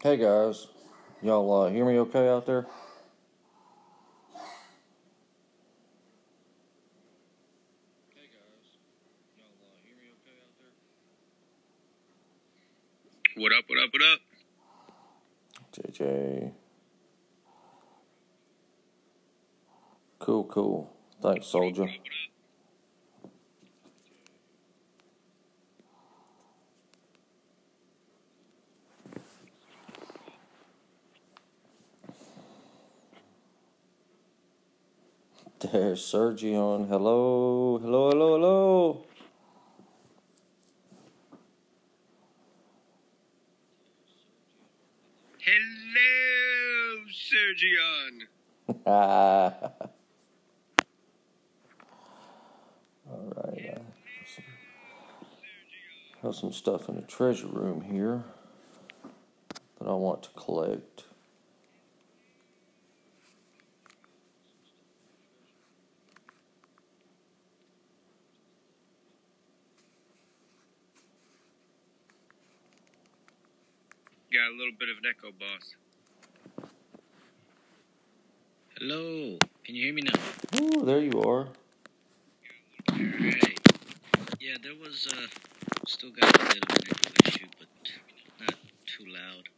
Hey guys, y'all hear me okay out there? What up, what up, what up? JJ. Cool. Thanks, soldier. There's Sergion. Hello. Hello, Sergion. Alright. Have some stuff in the treasure room here that I want to collect. Got a little bit of an echo, boss. Hello, can you hear me now? Ooh, there you are. Alright. Yeah, there was still got a bit of an echo issue, but not too loud.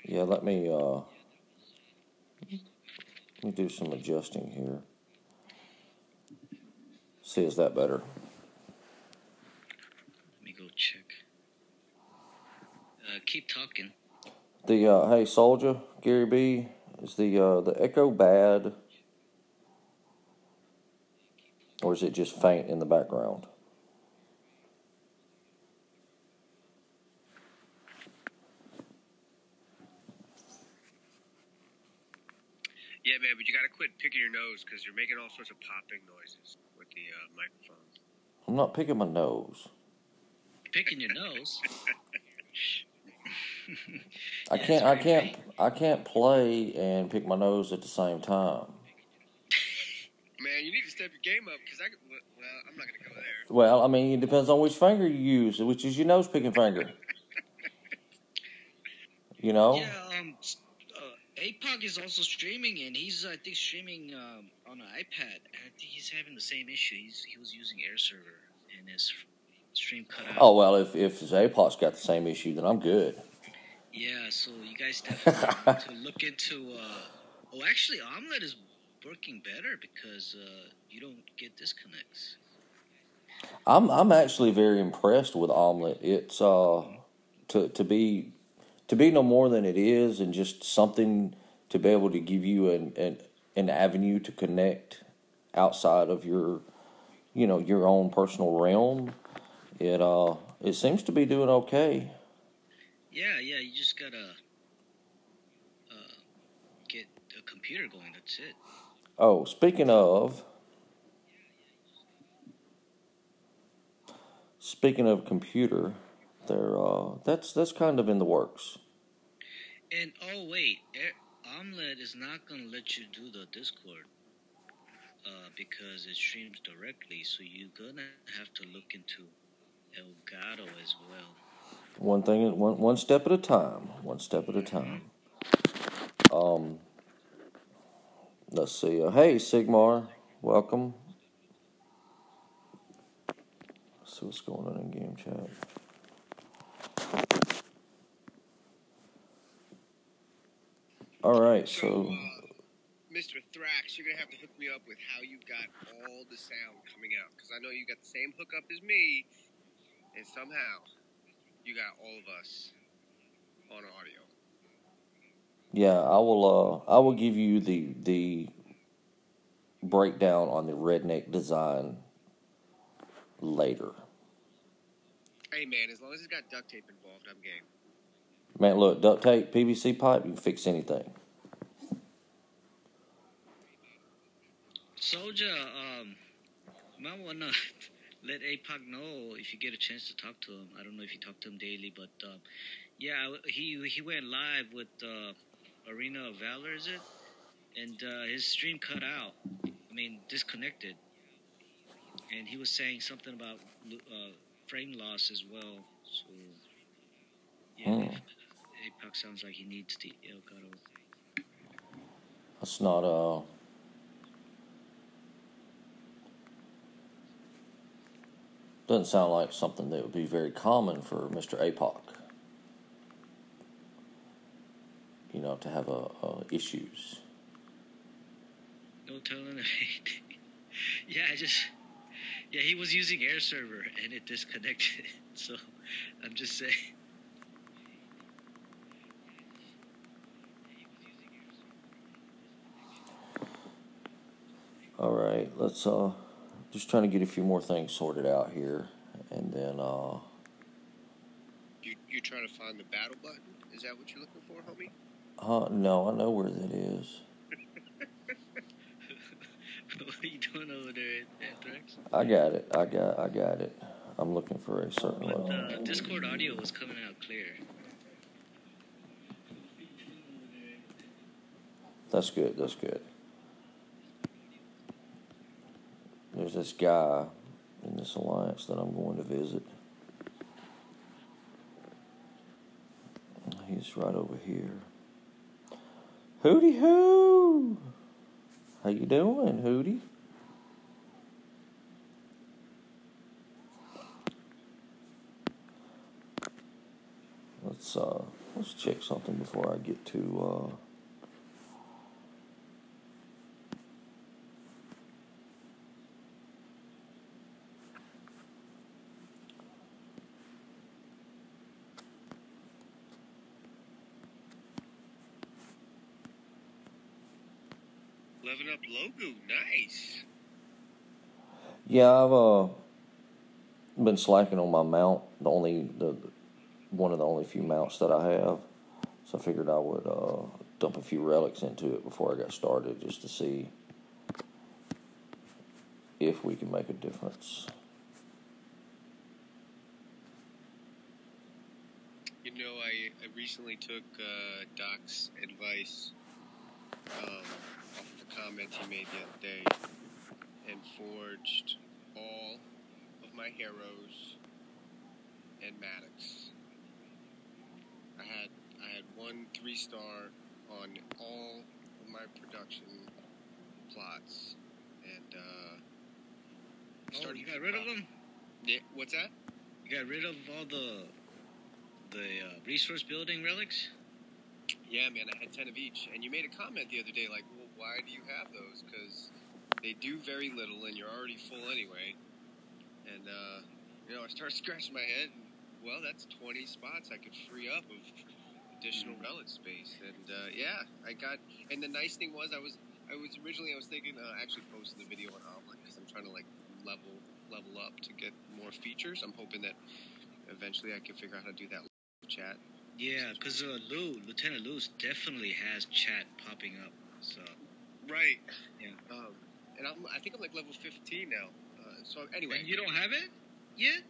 Yeah, let me do some adjusting here. See, is that better? Let me go check. Keep talking. Hey soldier, Gary B, is the echo bad? Or is it just faint in the background? Yeah, man, but you gotta quit picking your nose because you're making all sorts of popping noises with the microphone. I'm not picking my nose. Picking your nose? I can't play and pick my nose at the same time. Man, you need to step your game up because I'm not gonna go there. Well, I mean, it depends on which finger you use, which is your nose picking finger. You know? Yeah, APOC is also streaming, and he's, I think, streaming on an iPad. And I think he's having the same issue. He was using Air Server, and his stream cut out. Oh, well, if APOC's got the same issue, then I'm good. Yeah, so you guys definitely need to look into... actually, Omlet is working better because you don't get disconnects. I'm actually very impressed with Omlet. It's to be no more than it is, and just something to be able to give you an avenue to connect outside of your your own personal realm. It seems to be doing okay. Yeah, you just gotta get a computer going. That's it. Oh, speaking of computer, that's kind of in the works. And wait, Omlet is not gonna let you do the Discord because it streams directly. So you're gonna have to look into Elgato as well. One step at a time. One step at a time. Let's see. Hey, Sigmar, welcome. Let's see what's going on in game chat. All right, so Mr. Thrax, you're gonna have to hook me up with how you got all the sound coming out because I know you got the same hookup as me, and somehow you got all of us on audio. yeah, I will give you the breakdown on the redneck design later. Hey man, as long as it's got duct tape involved, I'm game. Man, look, duct tape, PVC pipe, you can fix anything. Soldier, you might wanna let APOC know if you get a chance to talk to him. I don't know if you talk to him daily, but yeah, he went live with Arena of Valor, is it? And his stream cut out. I mean, disconnected. And he was saying something about frame loss as well. So, yeah. APOC sounds like he needs the Elgato. That's not doesn't sound like something that would be very common for Mr. APOC. You know, to have issues. No telling. Yeah, he was using Air Server and it disconnected. So I'm just saying. All right, let's just trying to get a few more things sorted out here, and then You trying to find the battle button? Is that what you're looking for, homie? no, I know where that is. What are you doing over there, Anthrax? I got it. I'm looking for a certain But one. Discord audio was coming out clear. That's good. There's this guy in this alliance that I'm going to visit. He's right over here. Hootie hoo! How you doing, Hootie? Let's check something before I get to Level up logo, nice. Yeah, I've been slacking on my mount. One of the only few mounts that I have. So I figured I would dump a few relics into it before I got started, just to see if we can make a difference. You know, I recently took Doc's advice off of the comments he made the other day and forged all of my heroes and Maddox. I had 1 3-star on all of my production plots, and You got rid of them? Yeah, what's that? You got rid of all the resource building relics? Yeah, man, I had 10 of each. And you made a comment the other day, like, well, why do you have those? Because they do very little, and you're already full anyway. And, I started scratching my head, and, well, that's 20 spots I could free up of additional relic space. And, I got, and the nice thing was, I was thinking, actually posting the video on Omlet, because I'm trying to, like, level up to get more features. I'm hoping that eventually I can figure out how to do that chat. Yeah, because Lieutenant Lou definitely has chat popping up. So right, yeah. And I think I'm like level 15 now. So anyway, and you don't have it yet?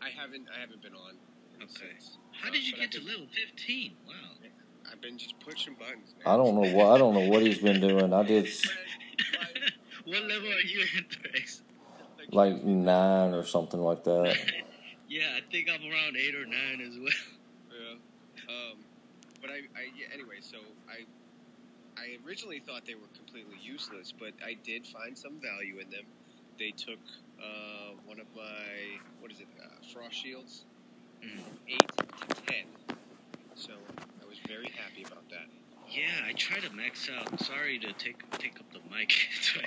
I haven't been on. Okay. How did you get to level 15? Wow. I've been just pushing buttons, man. I don't know what he's been doing. I did. What level are you in, Rex? Like 9 or something like that. Yeah, I think I'm around 8 or 9 as well. Yeah. But anyway, so I originally thought they were completely useless, but I did find some value in them. They took one of my, frost shields, 8 to 10. So I was very happy about that. Yeah, I tried to max out. Sorry to take up the mic.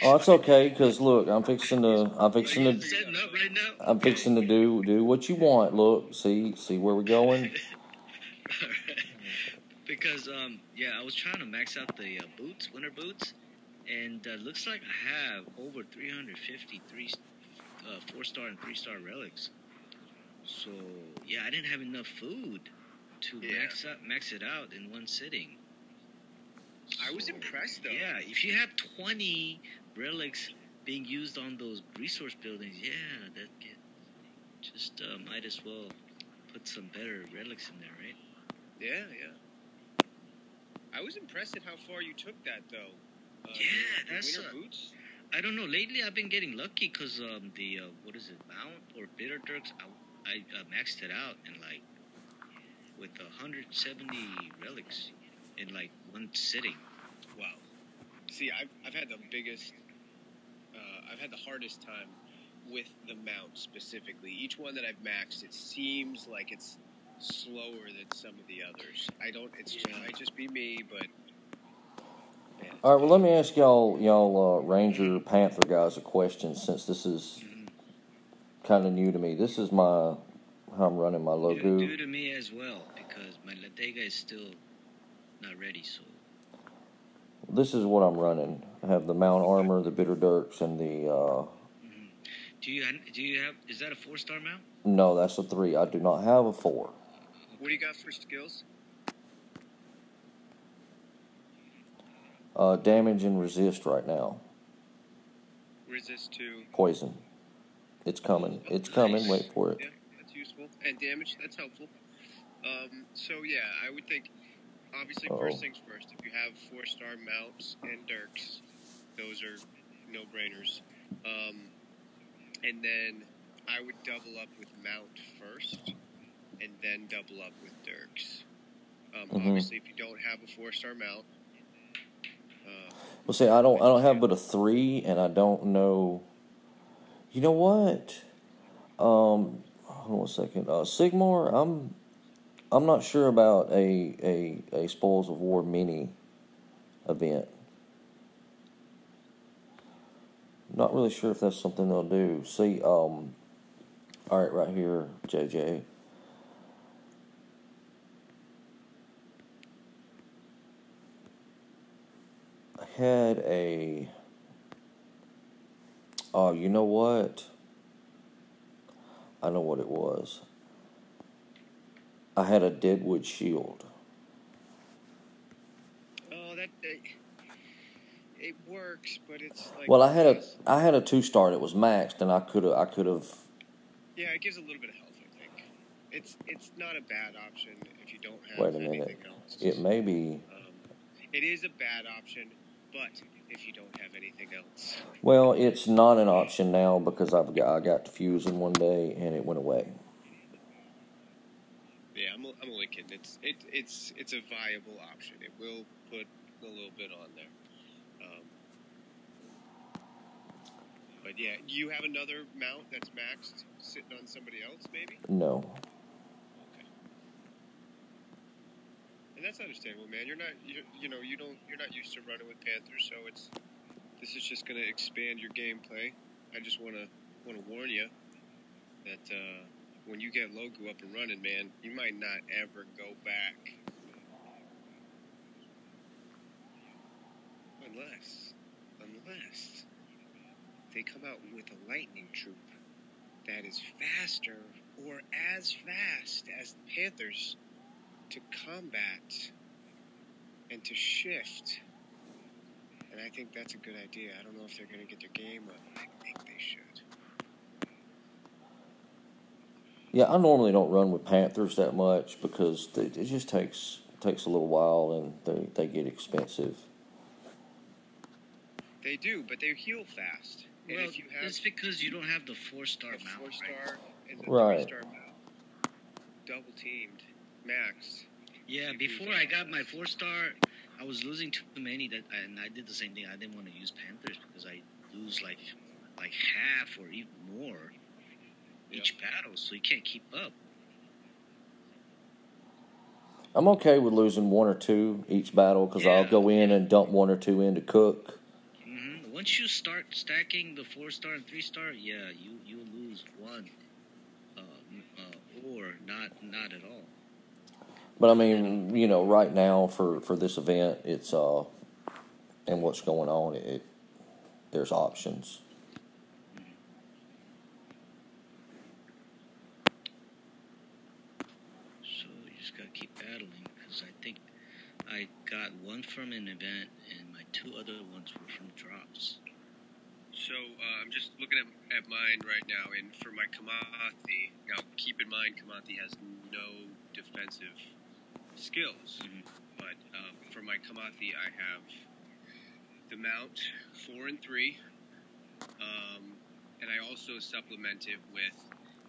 Oh, it's okay, because look, I'm fixing to setting up right now? I'm fixing to do what you want. Look, see where we're going. Because I was trying to max out the winter boots, and looks like I have over 353 4-star and 3-star relics. So yeah, I didn't have enough food to max it out in one sitting. I was impressed, though. Yeah, if you have 20 relics being used on those resource buildings, just might as well put some better relics in there, right? Yeah. I was impressed at how far you took that, though. That's winter boots. I don't know. Lately, I've been getting lucky because Mount or Bitter Dirks, I maxed it out in like with 170 relics in like one sitting. Wow. See, I've had the biggest, I've had the hardest time with the mount specifically. Each one that I've maxed, it seems like it's slower than some of the others. It might just be me, but. Man, All right, well, let me ask y'all Ranger Panther guys a question, since this is kind of new to me. This is how I'm running my logo. New to me as well, because my Latega is still not ready, so. This is what I'm running. I have the Mount Armor, the Bitter Dirks, and the... Do you have, is that a 4-star mount? No, that's a 3. I do not have a 4. What do you got for skills? Damage and resist right now. Resist to... Poison. It's coming. Oh, It's coming. nice. Wait for it. Yeah, that's useful. And damage, that's helpful. So, yeah, I would think, obviously, first things first, if you have 4-star mounts and Dirks, those are no-brainers. And then I would double up with mount first, and then double up with Dirks. Obviously, if you don't have a 4-star mount... Well, see, I don't have but a 3, and I don't know... You know what? Hold on a second. Sigmar, I'm not sure about a Spoils of War mini event. Not really sure if that's something they'll do. See, all right here, JJ. I had a... Oh, you know what? I know what it was. I had a Deadwood Shield. Oh, it works, but it's like... Well, I had a 2-star that was maxed, and I could have. Yeah, it gives a little bit of health, I think. It's not a bad option if you don't have Wait a minute. anything else. It may be. It is a bad option, but if you don't have anything else. Well, it's not an option now because I got to fuse in one day and it went away. Yeah, I'm only kidding. It's a viable option. It will put a little bit on there. But yeah, you have another mount that's maxed sitting on somebody else, maybe? No. Okay. And that's understandable, man. You're not used to running with Panthers, so this is just going to expand your gameplay. I just want to warn you that when you get Logu up and running, man, you might not ever go back. Unless they come out with a lightning troop that is faster or as fast as the Panthers to combat and to shift. And I think that's a good idea. I don't know if they're going to get their game up. I think they should. Yeah, I normally don't run with Panthers that much because it just takes a little while and they get expensive. They do, but they heal fast. And Well, if you have it's because you don't have the 4-star the mount. 4-star and the Right. 3-star mount, double teamed, max. Yeah, before I got my 4-star, I was losing too many, and I did the same thing. I didn't want to use Panthers because I lose like half or even more each battle, so you can't keep up. I'm okay with losing 1 or 2 each battle because I'll go in and dump 1 or 2 in to cook. Once you start stacking the 4-star and 3-star, yeah, you lose 1, or not at all. But I mean, right now for this event, it's and what's going on, there's options. So you just gotta keep battling because I think I got 1 from an event and my 2 other ones were from drops. So I'm just looking at mine right now, and for my Kamathi, now keep in mind Kamathi has no defensive skills, but for my Kamathi I have the mount 4 and 3, and I also supplement it with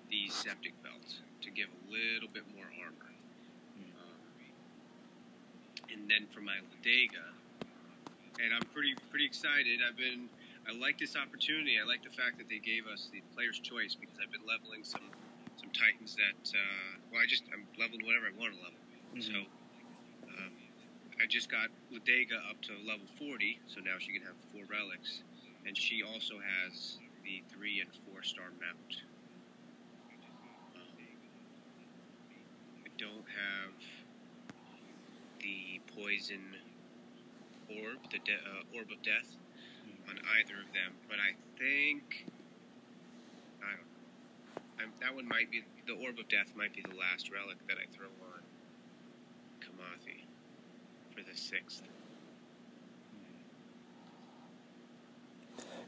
the septic belt to give a little bit more armor. and then for my Ladega. And I'm pretty excited. I like this opportunity. I like the fact that they gave us the player's choice, because I've been leveling some Titans that I'm leveling whatever I want to level. So I just got Ladega up to level 40, so now she can have 4 relics, and she also has the 3 and 4 star mount. I don't have the poison orb, the orb of death, on either of them, but I think that one might be, the orb of death might be the last relic that I throw on Kamathi for the 6th.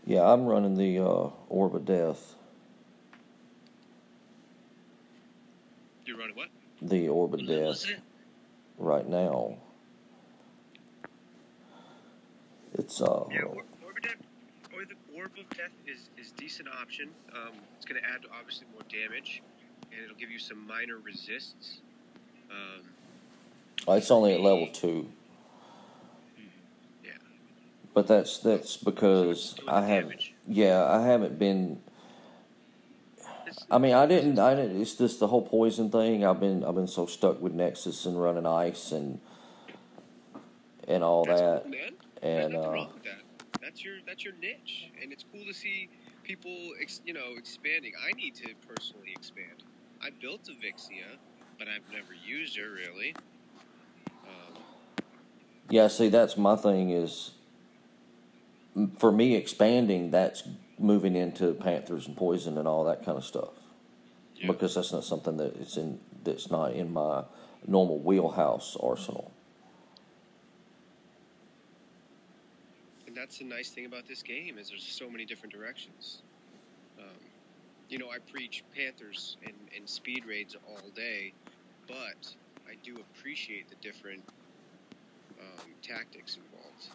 Yeah, I'm running the Orb of Death. You're running what? The Orb of What level Death is it? right now. It's Yeah, Orb of Death, or the Orb of Death is decent option. It's going to add obviously more damage, and it'll give you some minor resists. it's only at level 2. Yeah. But that's because doing I the haven't. damage. Yeah, I haven't been. I mean, I didn't. It's just the whole poison thing. I've been so stuck with Nexus and running ice and all That's that. cool, man. And There's nothing wrong with that. That's your niche, and it's cool to see people, expanding. I need to personally expand. I built a Vixia, but I've never used her really. yeah, see, that's my thing. Is for me expanding. That's moving into Panthers and poison and all that kind of stuff. Yeah. Because that's not something that's not in my normal wheelhouse arsenal. And that's the nice thing about this game, is there's so many different directions. I preach Panthers and speed raids all day, but I do appreciate the different tactics involved.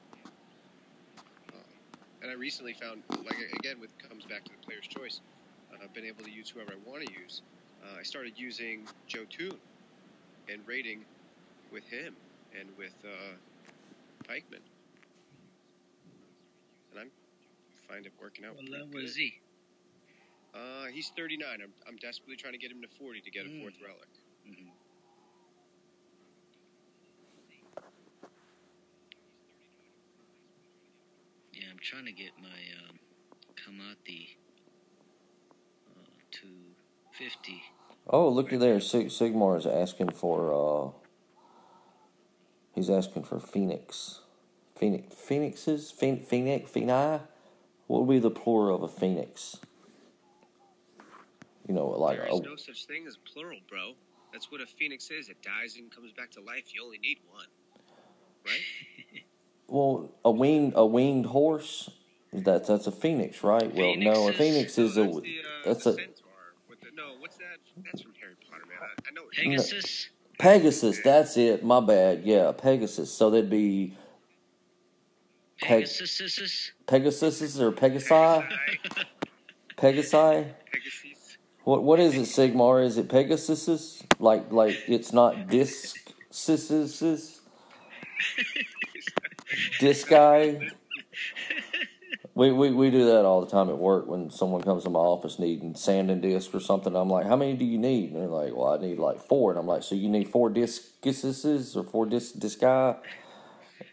And I recently found, comes back to the player's choice. I've been able to use whoever I want to use. I started using Joe Toon and raiding with him and with Pikeman. And I find it working out. What level is he? He's 39. I'm desperately trying to get him to 40 to get a 4th relic. Mm-hmm. Yeah, I'm trying to get my Kamathi to 50. Oh, look at there. Sigmar is asking for. He's asking for Phoenix. Phoenixes? Phoenix? What would be the plural of a phoenix? Like there is no such thing as plural, bro. That's what a phoenix is. It dies and comes back to life. You only need one, right? well, a winged horse. That's a phoenix, right? Well, no, a phoenix is that's a centaur. What's that? That's from Harry Potter, man. I know. Pegasus. Pegasus. That's it. My bad. Yeah, Pegasus. So that'd be Pegasus. Pegasus or Pegasi? Pegasi. What is it, Sigmar? Is it Pegasus? Like it's not disc-sis? Disc guy? We do that all the time at work when someone comes to my office needing sand and disc or something. I'm like, how many do you need? And they're like, well, I need like 4. And I'm like, so you need 4 discuses or 4 disci?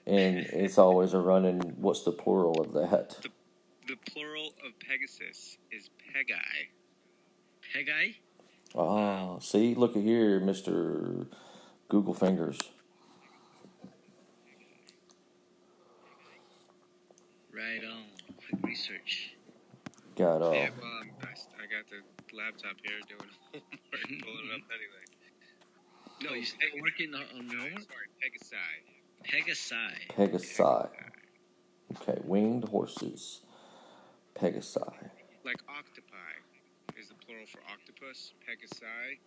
And it's always a running, what's the plural of that? The plural of Pegasus is Pegi. Pegi? Oh, see, look at here, Mr. Google Fingers. Right on. Quick research. Got Yeah, well, I got the laptop here doing homework, pulling it up anyway. No, you're still working on your homework? Sorry, Pegasi. Pegasi. Okay, winged horses. Pegasi. Like octopi is the plural for octopus. Pegasi,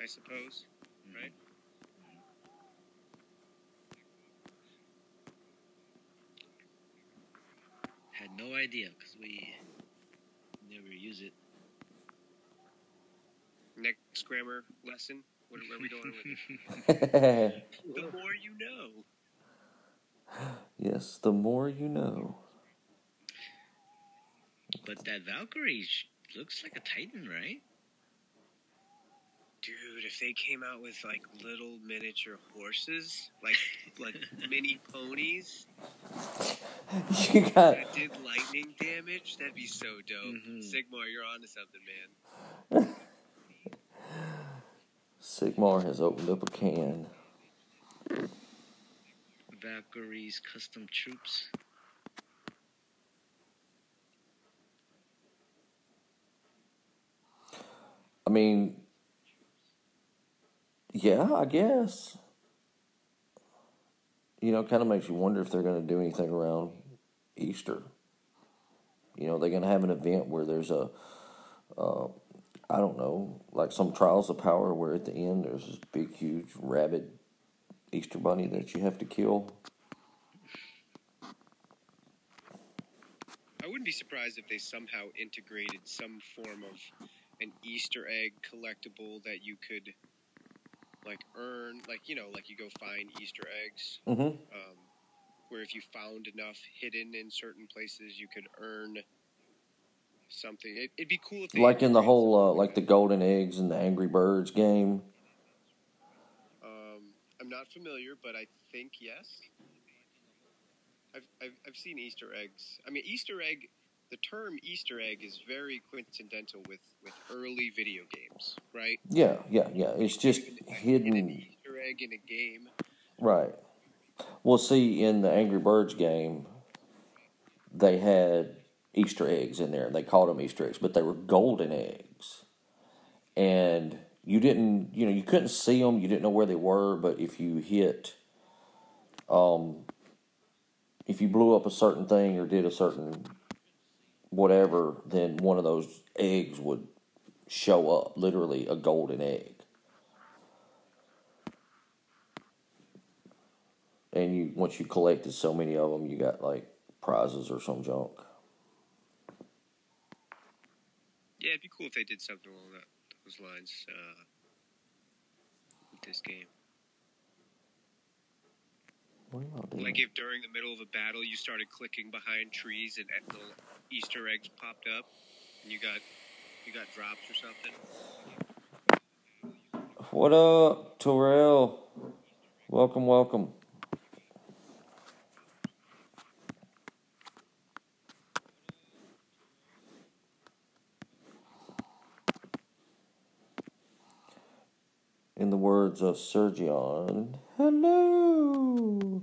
I suppose, right? Had no idea because we never use it. Next grammar lesson. What are we doing with it? The more you know. Yes, the more you know. But that Valkyrie looks like a Titan, right? Dude, if they came out with like little miniature horses, like mini ponies You got that did lightning damage, that'd be so dope. Mhm. Sigmar, you're onto something, man. Sigmar has opened up a can. Valkyrie's custom troops. I mean, yeah, I guess. You know, it kind of makes you wonder if they're going to do anything around Easter. You know, they're going to have an event where there's I don't know, like some Trials of Power where at the end there's this big, huge, rabid Easter bunny that you have to kill. I wouldn't be surprised if they somehow integrated some form of an Easter egg collectible that you could like earn, like you go find Easter eggs. Mm-hmm. Where if you found enough hidden in certain places, you could earn something. It'd be cool if they Like in the whole, integrated like the golden eggs in the Angry Birds game. I'm not familiar, but I think yes. I've seen Easter eggs. I mean, Easter egg. The term Easter egg is very coincidental with early video games, right? Yeah. It's just hidden. An Easter egg in a game. Right. Well, see, in the Angry Birds game, they had Easter eggs in there. They called them Easter eggs, but they were golden eggs. And you didn't, you couldn't see them. You didn't know where they were. But if you if you blew up a certain thing or did a certain whatever, then one of those eggs would show up. Literally a golden egg. And once you collected so many of them, you got like prizes or some junk. Yeah, it'd be cool if they did something along those lines with this game. What am I doing? Like if during the middle of a battle you started clicking behind trees and little Easter eggs popped up, and you got drops or something. What up, Terrell? Welcome. In the words of Sergion, hello.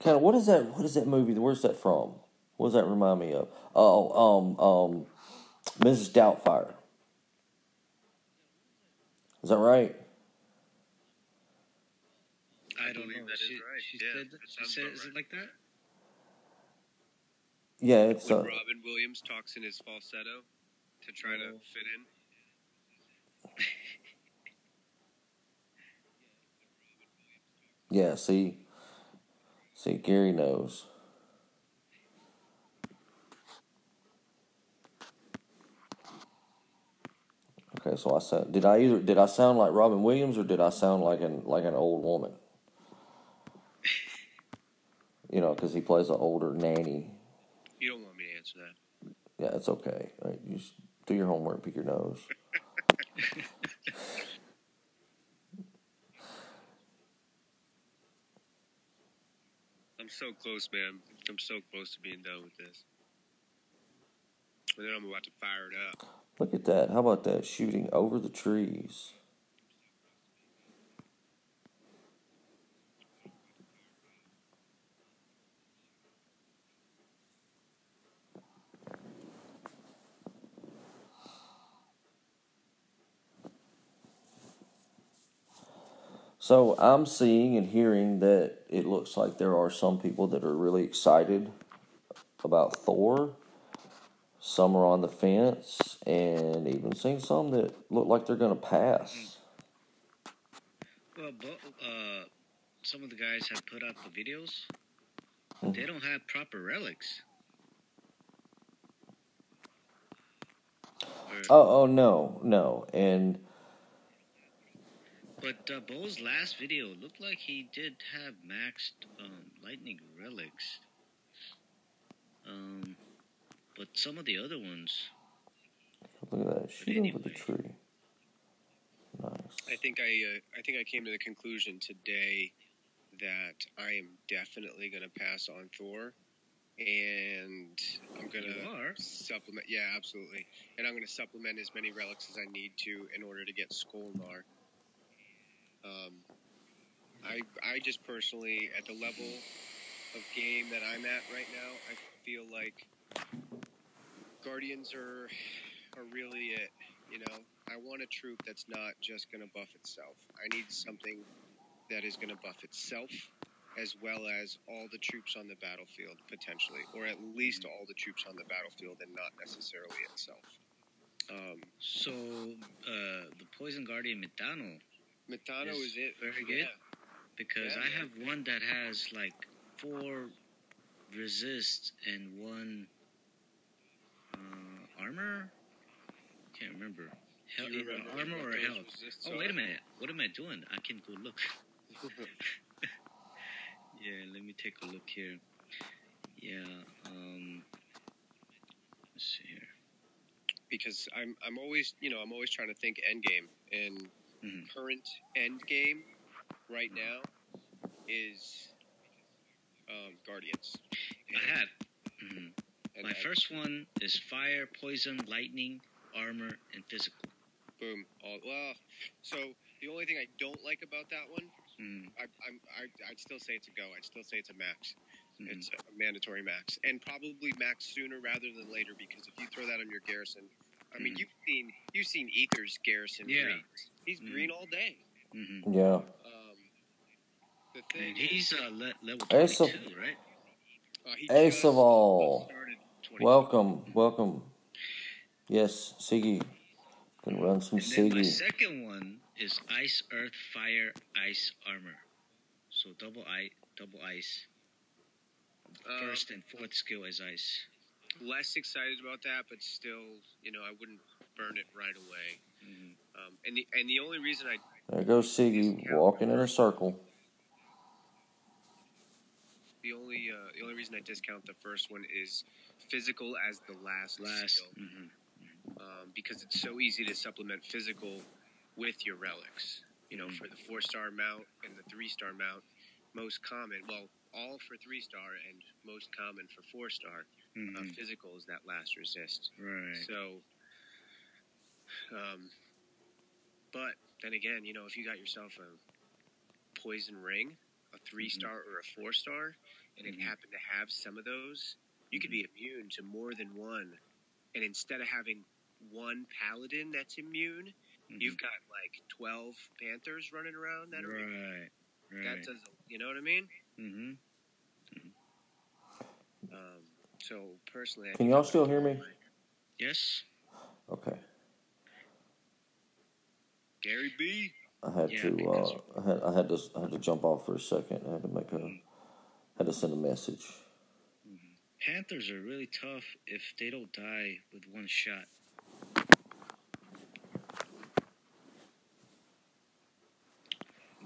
Kind of, what is that? What is that movie? Where's that from? What does that remind me of? Oh, Mrs. Doubtfire. Is that right? I don't know. That is right. She Yeah, said, is it like that? Yeah, it's when Robin Williams talks in his falsetto to try to fit in. Yeah, see, Gary knows. Okay, so did I sound like Robin Williams or did I sound like an old woman? You know, because he plays an older nanny. You don't want me to answer that. Yeah, it's okay. Right, you just do your homework, pick your nose. I'm so close, man. I'm so close to being done with this. And then I'm about to fire it up. Look at that. How about that? Shooting over the trees. So I'm seeing and hearing that it looks like there are some people that are really excited about Thor. Some are on the fence, and even seeing some that look like they're going to pass. Well, some of the guys have put out the videos. They don't have proper relics. Oh no, and But Bo's last video looked like he did have maxed lightning relics. But some of the other ones. Look at that! Shoot over the tree. Nice. I think I came to the conclusion today that I am definitely going to pass on Thor, and I'm going to supplement. Yeah, absolutely. And I'm going to supplement as many relics as I need to in order to get Skolnar. I just personally, at the level of game that I'm at right now, I feel like Guardians are really it. You know, I want a troop that's not just going to buff itself. I need something that is going to buff itself as well as all the troops on the battlefield, potentially. Or at least all the troops on the battlefield and not necessarily itself. So, the Poison Guardian Metano is it. Very good. Because I have one that has like 4 resist and 1 armor. Can't remember. Either armor or health. Oh, wait a minute. What am I doing? I can go look. Yeah, let me take a look here. Yeah. Let's see here. Because I'm always trying to think end game, and current end game right now is Guardians. My first one is fire, poison, lightning, armor, and physical. Boom. So the only thing I don't like about that one, I'd still say it's a go. I'd still say it's a max. It's a mandatory max, and probably max sooner rather than later. Because if you throw that on your garrison, I mean, you've seen Ether's garrison. Yeah. He's green all day. Yeah. The thing he's level 22, right? Ace of all. Welcome. Yes, Siggy. Can run some Siggy. My second one is ice, earth, fire, ice armor. So double ice. First and fourth skill is ice. Less excited about that, but still, I wouldn't burn it right away. And the only reason there goes Siggy walking in a circle. The only reason I discount the first one is physical as the last skill. Because it's so easy to supplement physical with your relics. For the 4-star mount and the 3-star mount, most common, all for 3-star and most common for 4-star, physical is that last resist. Right. So, but then again, if you got yourself a poison ring, a 3-star or a 4-star, and it happened to have some of those, you could be immune to more than one. And instead of having one paladin that's immune, you've got like 12 panthers running around that are immune. Right. That does, you know what I mean? So personally, can y'all still hear me? Yes. Okay. Gary B. I had to jump off for a second. I had to send a message. Panthers are really tough if they don't die with one shot.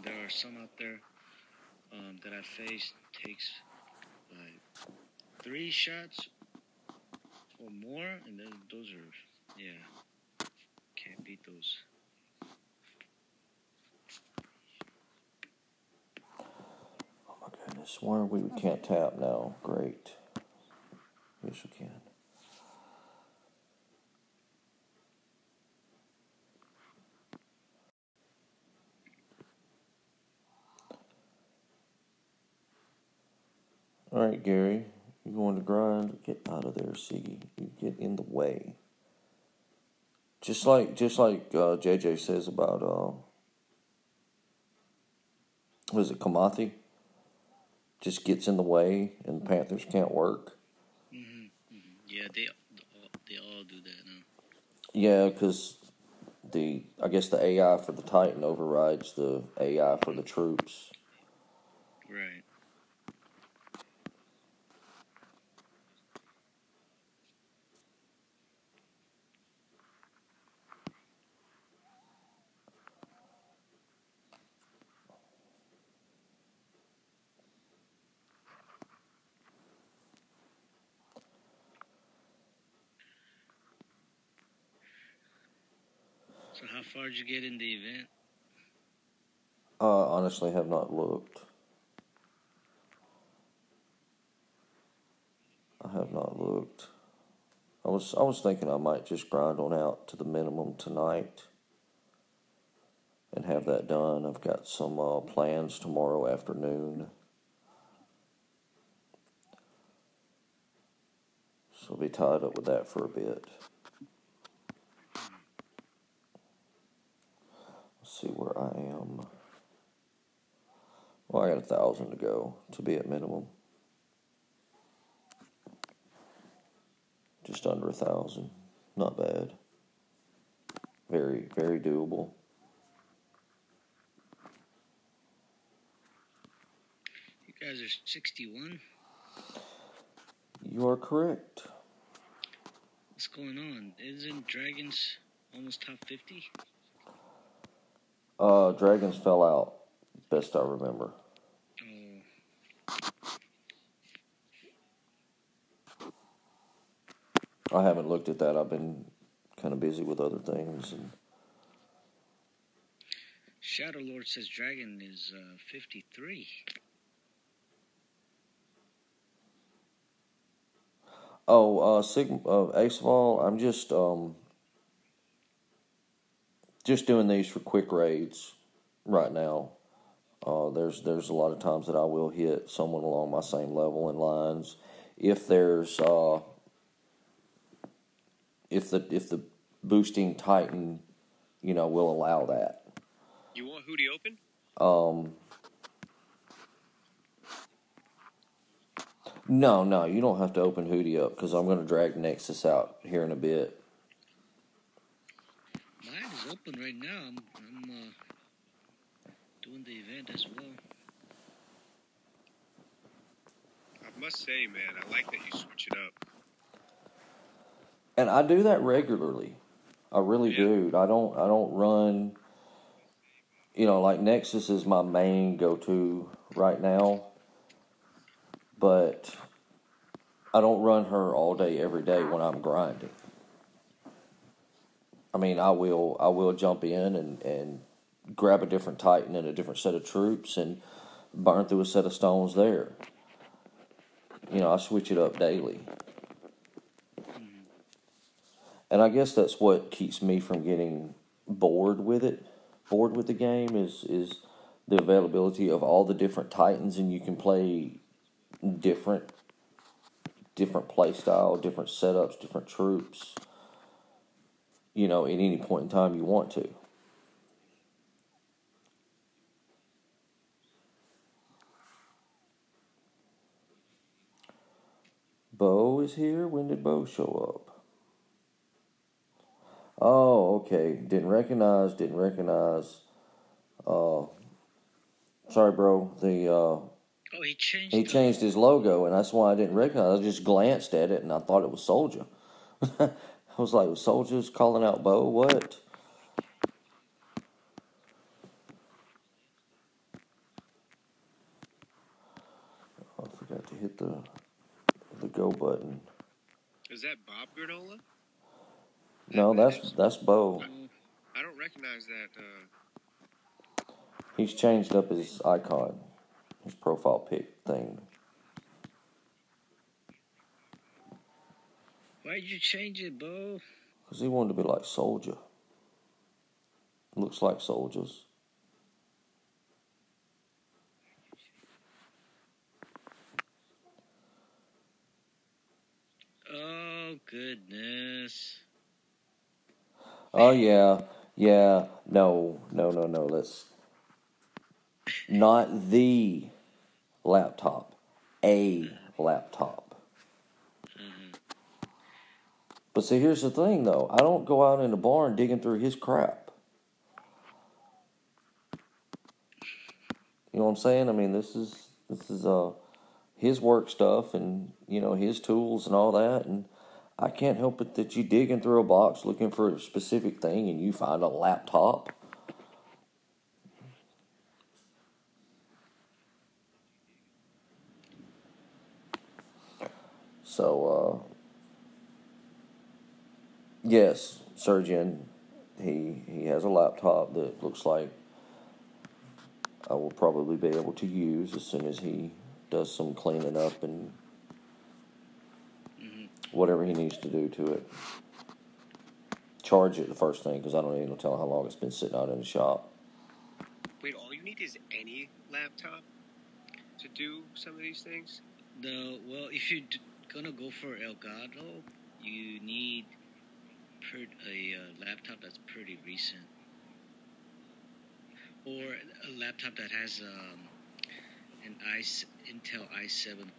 There are some out there that I've faced takes like 3 shots or more, and then those are, can't beat those. Oh my goodness, why we can't tap now? Great. Yes, we can. All right, Gary, you going to grind? Get out of there, Siggy. You get in the way. Just like JJ says about what is it, Kamathi? Just gets in the way, and the Panthers can't work. Yeah, they all do that now. Yeah, because I guess the AI for the Titan overrides the AI for the troops. Right. So how far did you get in the event? Honestly, have not looked. I have not looked. I was thinking I might just grind on out to the minimum tonight and have that done. I've got some plans tomorrow afternoon. So I'll be tied up with that for a bit. Let's see where I am. Well, I got 1,000 to go to be at minimum. Just under 1,000. Not bad. Very, very doable. You guys are 61. You are correct. What's going on? Isn't Dragons almost top 50? Dragons fell out, best I remember. Oh. I haven't looked at that. I've been kind of busy with other things. And Shadow Lord says Dragon is 53. Ace of All, I'm just doing these for quick raids right now. There's a lot of times that I will hit someone along my same level in lines. If there's if the boosting Titan, will allow that. You want Hootie open? No, you don't have to open Hootie up because I'm going to drag Nexus out here in a bit. Mine is open right now. I'm doing the event as well. I must say, man, I like that you switch it up. And I do that regularly. I really do. I don't run. Like Nexus is my main go-to right now. But I don't run her all day, every day when I'm grinding. I mean, I will jump in and grab a different Titan and a different set of troops and burn through a set of stones there. I switch it up daily. And I guess that's what keeps me from getting bored with the game is the availability of all the different Titans, and you can play different play style, different setups, different troops, at any point in time you want to. Bo is here. When did Bo show up? Oh, okay. Didn't recognize. Sorry, bro. He changed his logo, and that's why I didn't recognize. I just glanced at it, and I thought it was Soldier. I was like, was Soldier's calling out Bo? What? I forgot to hit the go button. Is that Bob Granola? No, that's Bo. I don't recognize that. He's changed up his icon, his profile pic thing. Why'd you change it, Bo? Because he wanted to be like Soldier. Looks like soldiers. Oh, goodness. Oh, yeah. No. Let's... Not the laptop. A laptop. But see, here's the thing, though. I don't go out in the barn digging through his crap. You know what I'm saying? I mean, this is his work stuff and, his tools and all that. And I can't help it that you digging through a box looking for a specific thing and you find a laptop. So, yes, Surgeon, he has a laptop that looks like I will probably be able to use as soon as he does some cleaning up and whatever he needs to do to it. Charge it the first thing, because I don't even tell how long it's been sitting out in the shop. Wait, all you need is any laptop to do some of these things? Well, if you're gonna go for Elgato, you need a laptop that's pretty recent, or a laptop that has an Intel i7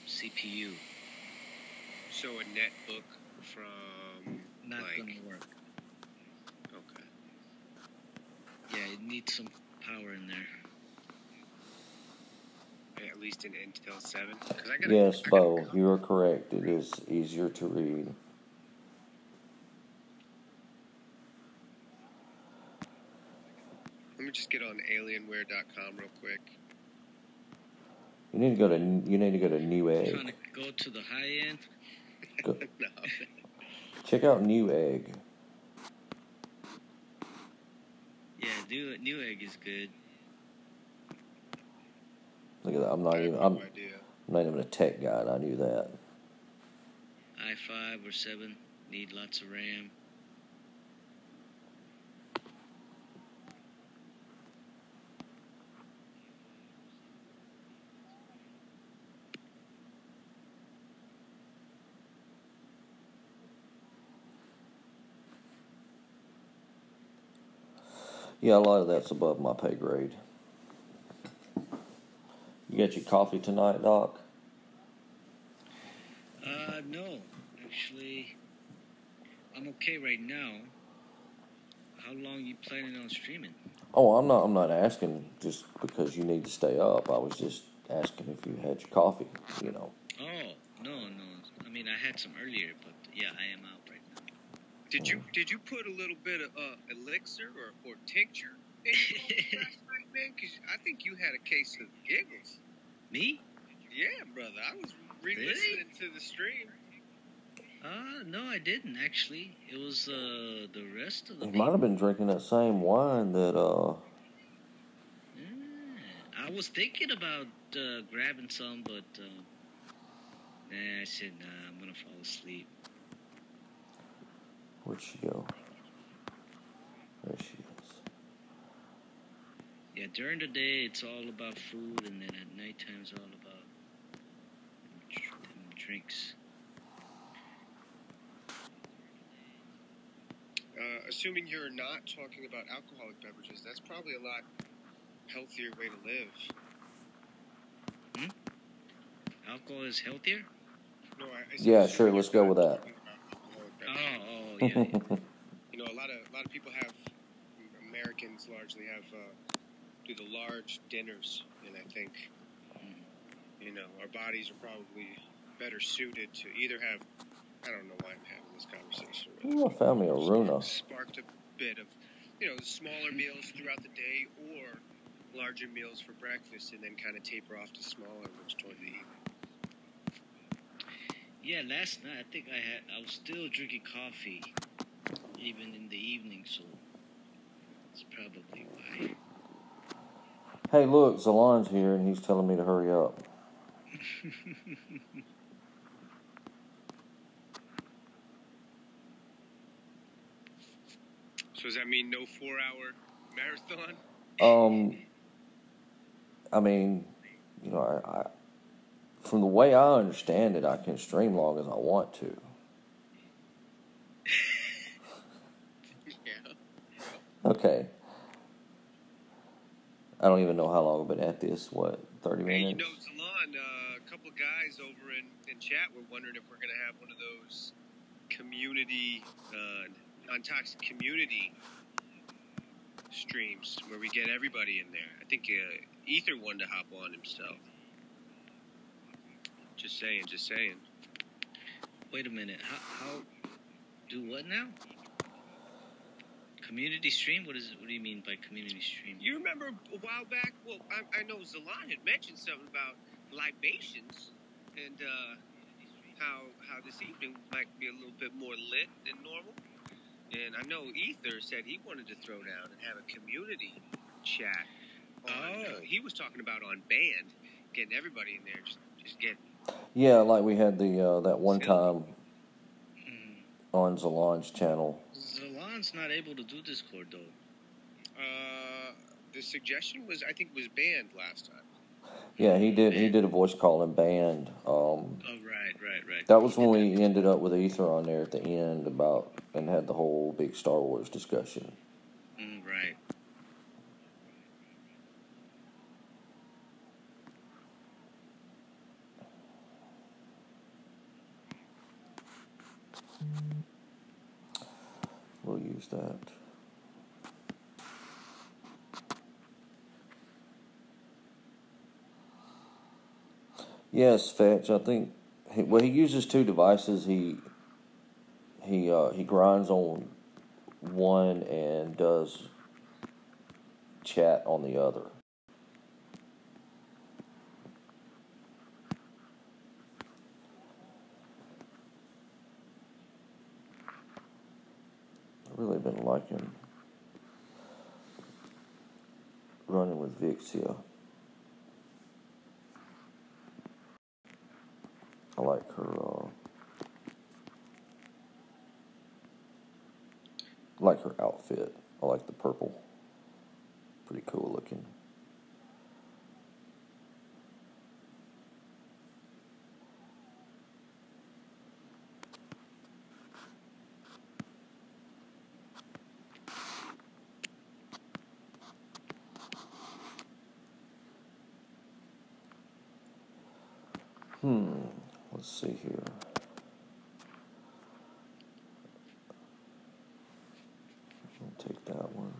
CPU. So a netbook from Not gonna work. Okay. Yeah, it needs some power in there. At least an Intel 7. Yes, Bo, you are correct. It is easier to read. Let me just get on alienware.com real quick. You need to go to Newegg. Trying to go to the high end. Go. No. Check out Newegg. Yeah, Newegg is good. Look at that. I'm not even a tech guy, and I knew that. i5 or 7 need lots of RAM. Yeah, a lot of that's above my pay grade. You got your coffee tonight, Doc? No. Actually, I'm okay right now. How long you planning on streaming? Oh, I'm not asking just because you need to stay up. I was just asking if you had your coffee, you know. Oh, no. I mean, I had some earlier, but yeah, I am out right now. Did you put a little bit of elixir or tincture in your coffee last night, man? Because I think you had a case of giggles. Me? Yeah, brother. I was re-listening to the stream. No, I didn't actually. It was the rest of the. You might have been drinking that same wine that I was thinking about grabbing some, but I said, nah, I'm gonna fall asleep. Where'd she go? There she is. Yeah, during the day it's all about food, and then at nighttime it's all about drinks. Assuming you're not talking about alcoholic beverages, that's probably a lot healthier way to live. Alcohol is healthier? No, yeah, sure. Let's go with that. Oh, yeah. You know, a lot of people have, Americans largely have do the large dinners, and I think, you know, our bodies are probably better suited to either have. I don't know why I'm having this conversation. Ooh, I found me a Runa. Sparked a bit of, you know, smaller meals throughout the day or larger meals for breakfast, and then kind of taper off to smaller ones toward the evening. Yeah, last night I think I was still drinking coffee, even in the evening, so that's probably why. Hey, look, Zalon's here, and he's telling me to hurry up. So does that mean no 4-hour marathon? I mean, you know, I from the way I understand it, I can stream long as I want to. Yeah. Okay. I don't even know how long I've been at this. What, 30 minutes? Hey, you know, Zalon, a couple of guys over in chat were wondering if we're going to have one of those community, non-toxic community streams where we get everybody in there. I think Ether wanted to hop on himself. Just saying. Wait a minute. How do what now? Community stream? What do you mean by community stream? You remember a while back? Well, I know Zalon had mentioned something about libations and how this evening might be a little bit more lit than normal. And I know Ether said he wanted to throw down and have a community chat. He was talking about on Band, getting everybody in there, just getting. Yeah, like we had the that one time on Zalon's channel. Zalon's not able to do Discord though. The suggestion was, I think, was Band last time. Yeah, he did. He did a voice call in Band. Right. That was when we ended up with Ether on there at the end and had the whole big Star Wars discussion. Right. We'll use that. Yes, Fetch. I think. He uses two devices. He grinds on one and does chat on the other. I've really been liking running with Vixia. I like her. I like her outfit. I like the purple. Pretty cool looking. Let's see here. I'll take that one.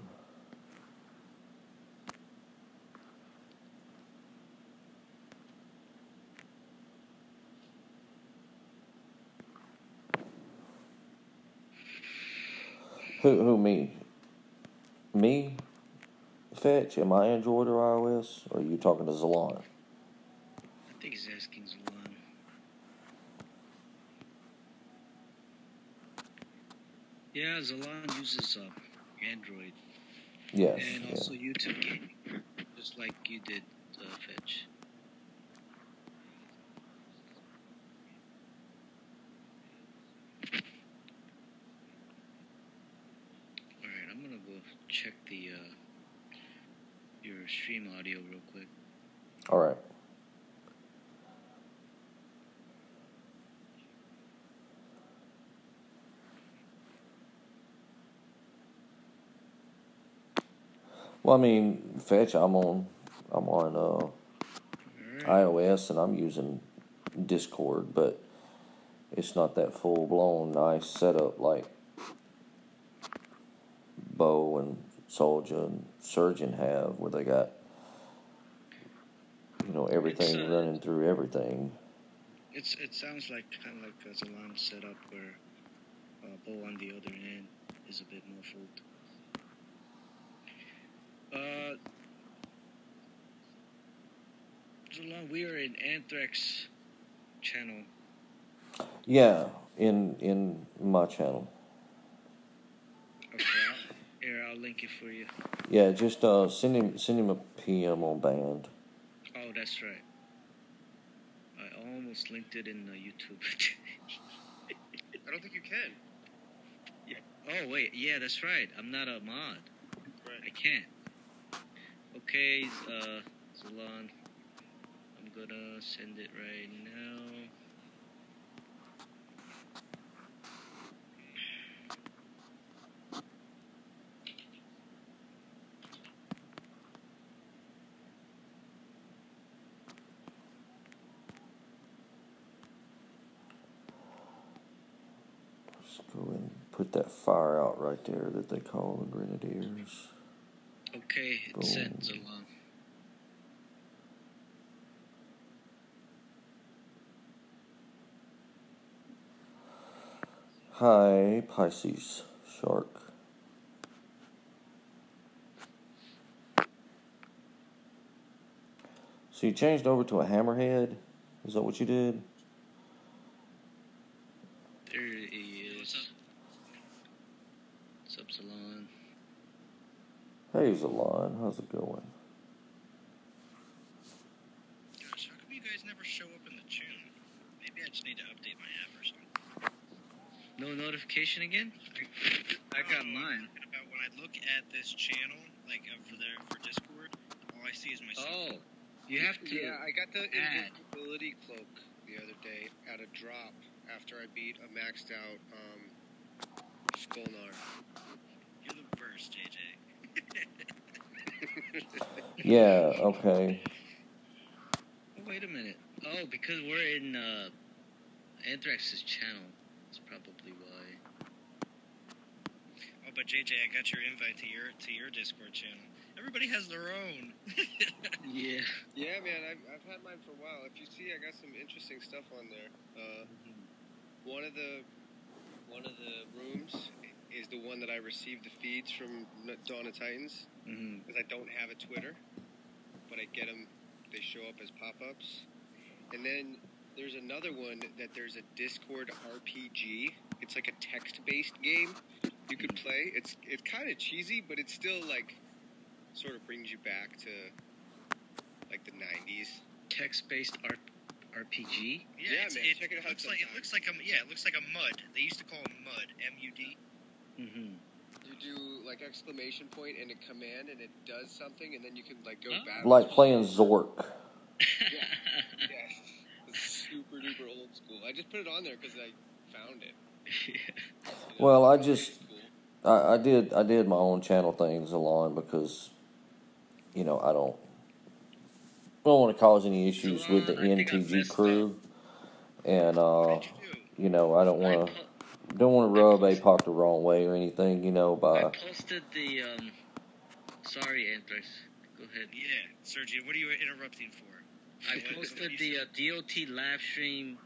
Who me? Me? Fetch? Am I Android or iOS? Or are you talking to Zalon? I think he's asking Zalon. Yeah, Zalon uses Android. Yes. And also YouTube gaming, just like you did, Fetch. Alright, I'm gonna go check the your stream audio real quick. Alright. Well, I mean, Fetch, I'm on iOS and I'm using Discord, but it's not that full blown nice setup like Bo and Soldier and Surgeon have, where they got everything running through everything. It sounds like kind of like a Zalon setup where Bo on the other end is a bit muffled. Zalon, we are in Anthrax channel. Yeah, in my channel. Okay, I'll link it for you. Yeah, just send him a PM on Band. Oh, that's right. I almost linked it in YouTube. I don't think you can. Yeah. Oh wait, yeah, that's right. I'm not a mod. Right. I can't. Okay, Zalon, I'm gonna send it right now. Go and put that fire out right there that they call the Grenadiers. Okay, it's sent, Zalon. Hi, Pisces Shark. So you changed over to a hammerhead? Is that what you did? There he is. Hey, Zalon, how's it going? Gosh, how come you guys never show up in the channel? Maybe I just need to update my app or something. No notification again? I got mine. About when I look at this channel, like for Discord, all I see is myself. Oh, you have to. Yeah, I got the add. invisibility cloak the other day at a drop after I beat a maxed out Skolnar. You're the worst, JJ. Yeah, okay. Oh, wait a minute. Oh, because we're in Anthrax's channel. That's probably why. Oh, but JJ, I got your invite to your Discord channel. Everybody has their own. Yeah. Yeah, man, I've had mine for a while. If you see, I got some interesting stuff on there. One of the rooms is the one that I received the feeds from Dawn of Titans, because I don't have a Twitter, but I get them. They show up as pop-ups. And then there's another one that there's a Discord RPG. It's like a text-based game you could play. It's kind of cheesy, but it's still like sort of brings you back to like the 90s. Text-based RPG? Yeah, man, check it out. It looks like a mud. They used to call them mud, M-U-D. Mm-hmm. You do like exclamation point and a command, and it does something, and then you can like go back. Like playing Zork. Yeah. Yes. It's super duper old school. I just put it on there because I found it. Well, I did my own channel things along because, I don't want to cause any issues with the NTG crew, and I don't want to rub APOC the wrong way or anything, by. I posted the sorry, Anthrax. Go ahead. Yeah, Sergio, what are you interrupting for? I posted the DOT live stream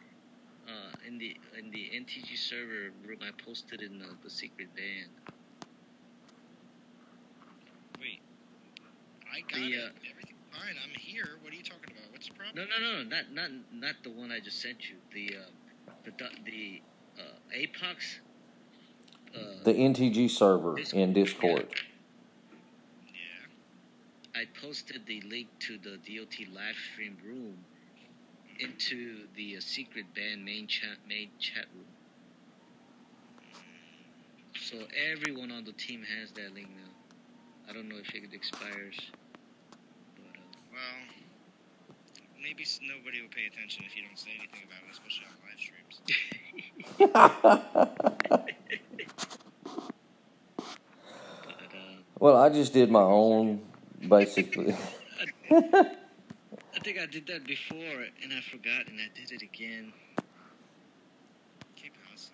in the NTG server room. I posted in the secret band. Wait, I got it. Everything's fine. I'm here. What are you talking about? What's the problem? No, not the one I just sent you. The APOC's. The NTG server in Discord. Yeah. I posted the link to the DOT live stream room into the secret band main chat room. So everyone on the team has that link now. I don't know if it expires. But, well, maybe nobody will pay attention if you don't say anything about it, especially on live streams. Well, I just did my own, basically. I think I did that before, and I forgot, and I did it again. Que pasa?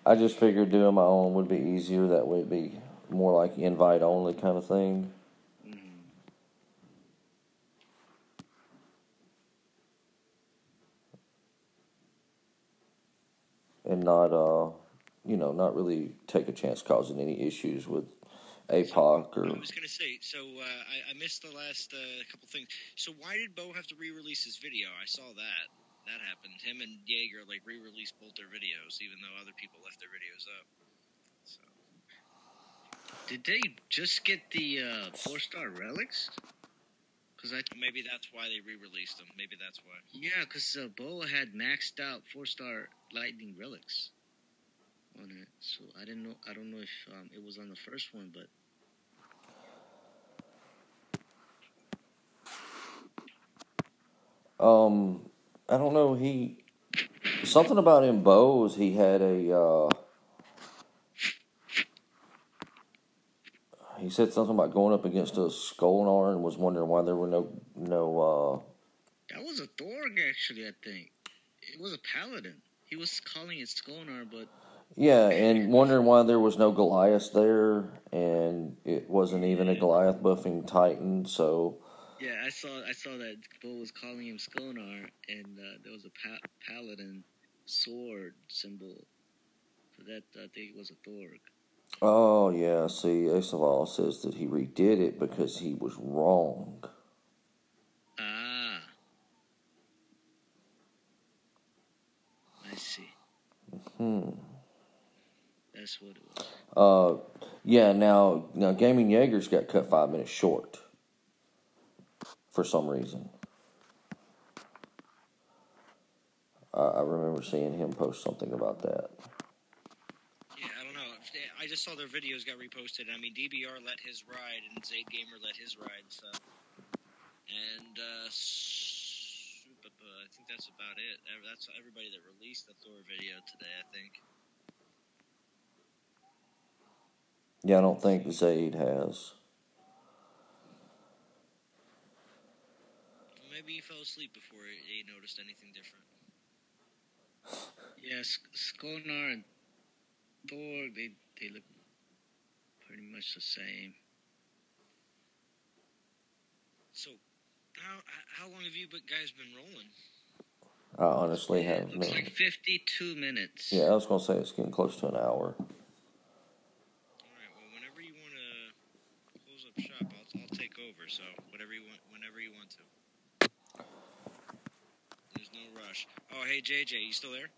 I just figured doing my own would be easier. That way it'd be more like invite-only kind of thing. And not, not really take a chance causing any issues with APOC or. I was gonna say, so I missed the last couple things. So why did Bo have to re-release his video? I saw that happened. Him and Jaeger re-released both their videos, even though other people left their videos up. So did they just get the 4-star relics? Maybe that's why they re-released them. Maybe that's why. Yeah, because Bo had maxed out 4-star lightning relics on it, so I don't know if it was on the first one, but I don't know. Something about him, Bo's. He had a. He said something about going up against a Skolnar and was wondering why there were no. That was a Thorg, actually. I think it was a Paladin. He was calling it Skolnar, but. Yeah, and wondering why there was no Goliath there, and it wasn't even a Goliath buffing Titan, so. Yeah, I saw that Bo was calling him Skonar, and there was a Paladin sword symbol. So that, I think it was a Thorg. Oh, yeah, see, Asaval says that he redid it because he was wrong. Ah. I see. That's what it was. Yeah. Now, Gaming Jaeger's got cut 5 minutes short for some reason. I remember seeing him post something about that. Yeah, I don't know. I just saw their videos got reposted. I mean, DBR let his ride, and Zayd Gamer let his ride. So, and I think that's about it. That's everybody that released the Thor video today, I think. Yeah, I don't think Zayd has. Maybe he fell asleep before he noticed anything different. Yeah, Skonar and Thor, they look pretty much the same. So, how long have you guys been rolling? I honestly have It looks no. like 52 minutes. Yeah, I was gonna say it's getting close to an hour. All right. Well, whenever you want to close up shop, I'll take over. So whenever you want to. There's no rush. Oh, hey JJ, you still there?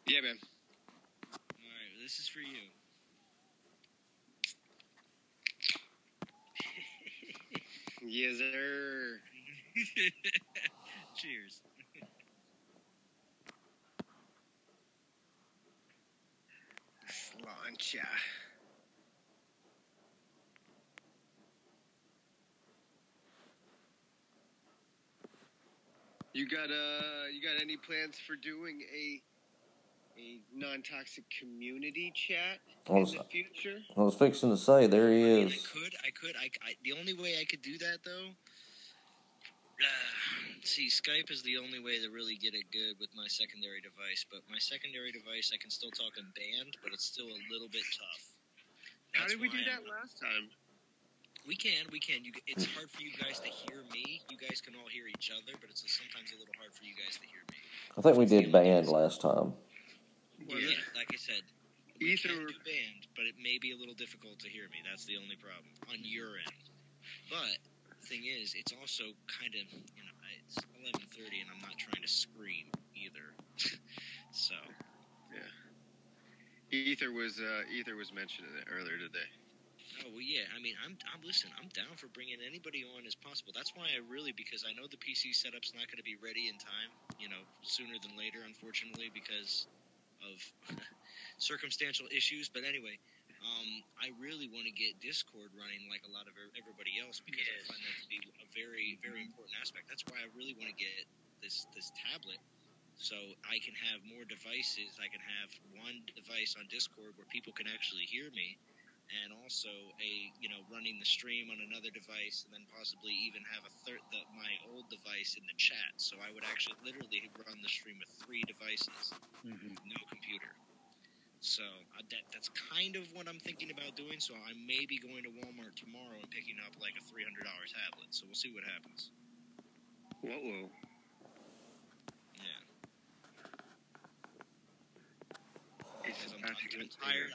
Yeah, man. All right. This is for you. Yes, sir. Cheers. Slancha. You got any plans for doing a non-toxic community chat in the future? I was fixing to say, there he is. I could. The only way I could do that though. See, Skype is the only way to really get it good with my secondary device. But my secondary device, I can still talk in band, but it's still a little bit tough. How did we do that last time? We can. It's hard for you guys to hear me. You guys can all hear each other, but it's sometimes a little hard for you guys to hear me. I think we did band last time. Yeah, like I said, we Ether can do band, but it may be a little difficult to hear me. That's the only problem on your end. But the thing is, it's also kind of, it's 11:30 and I'm not trying to scream either. So, yeah. Ether was mentioning it earlier today. oh well, yeah. I mean, I'm down for bringing anybody on as possible. That's why because I know the PC setup's not going to be ready in time, sooner than later, unfortunately, because of circumstantial issues. But anyway, I really want to get Discord running like a lot of everybody else, because I find that to be a very, very important aspect. That's why I really want to get this tablet, so I can have more devices. I can have one device on Discord where people can actually hear me, and also running the stream on another device, and then possibly even have my old device in the chat. So I would actually literally run the stream with 3 devices, no computer. So that's kind of what I'm thinking about doing. So I may be going to Walmart tomorrow and picking up like a $300 tablet. So we'll see what happens. Whoa. Yeah. Because I'm tired.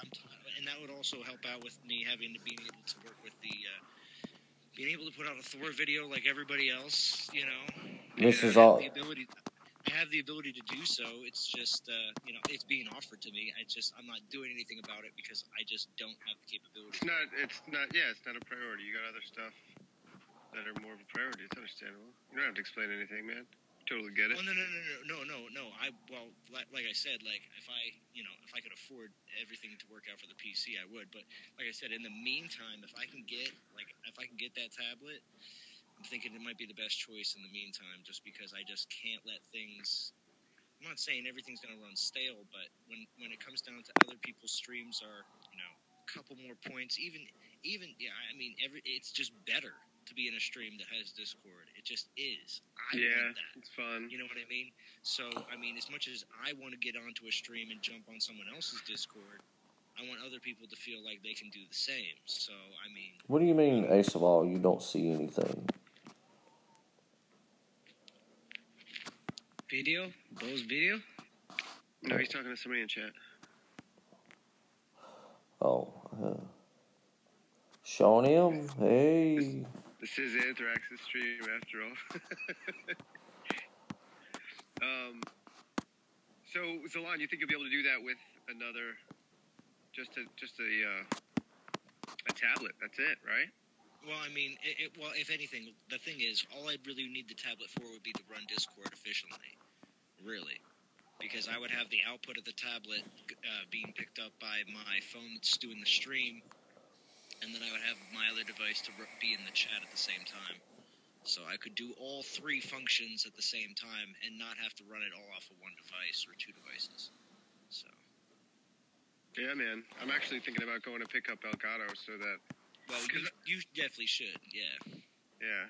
And that would also help out with me being able to work with being able to put out a Thor video like everybody else. This is all. I have the ability to do so. It's just, it's being offered to me. I'm not doing anything about it because I just don't have the capability. It's not a priority. You got other stuff that are more of a priority. It's understandable. You don't have to explain anything, man. Totally get it. Oh, no. Like I said, like if I could afford everything to work out for the PC, I would. But like I said, in the meantime, if I can get that tablet, I'm thinking it might be the best choice in the meantime, just because I just can't let things. I'm not saying everything's going to run stale, but when it comes down to other people's streams are, a couple more points, even it's just better to be in a stream that has Discord. It just is. I want that. It's fun. You know what I mean? So, as much as I want to get onto a stream and jump on someone else's Discord, I want other people to feel like they can do the same. So, What do you mean, Ace of All, you don't see anything? Video? Bo's video? No, he's talking to somebody in chat. Oh. Showing him? Hey. This is Anthrax's stream, after all. So, Zalon, you think you'll be able to do that with another, just a tablet? That's it, right? Well, I mean, well, if anything, the thing is, all I'd really need the tablet for would be to run Discord efficiently, really. Because I would have the output of the tablet being picked up by my phone that's doing the stream, and then I would have my other device to be in the chat at the same time. So I could do all three functions at the same time and not have to run it all off of one device or two devices. So. Yeah, man. I'm actually thinking about going to pick up Elgato so that. Well, you definitely should. Yeah. Yeah.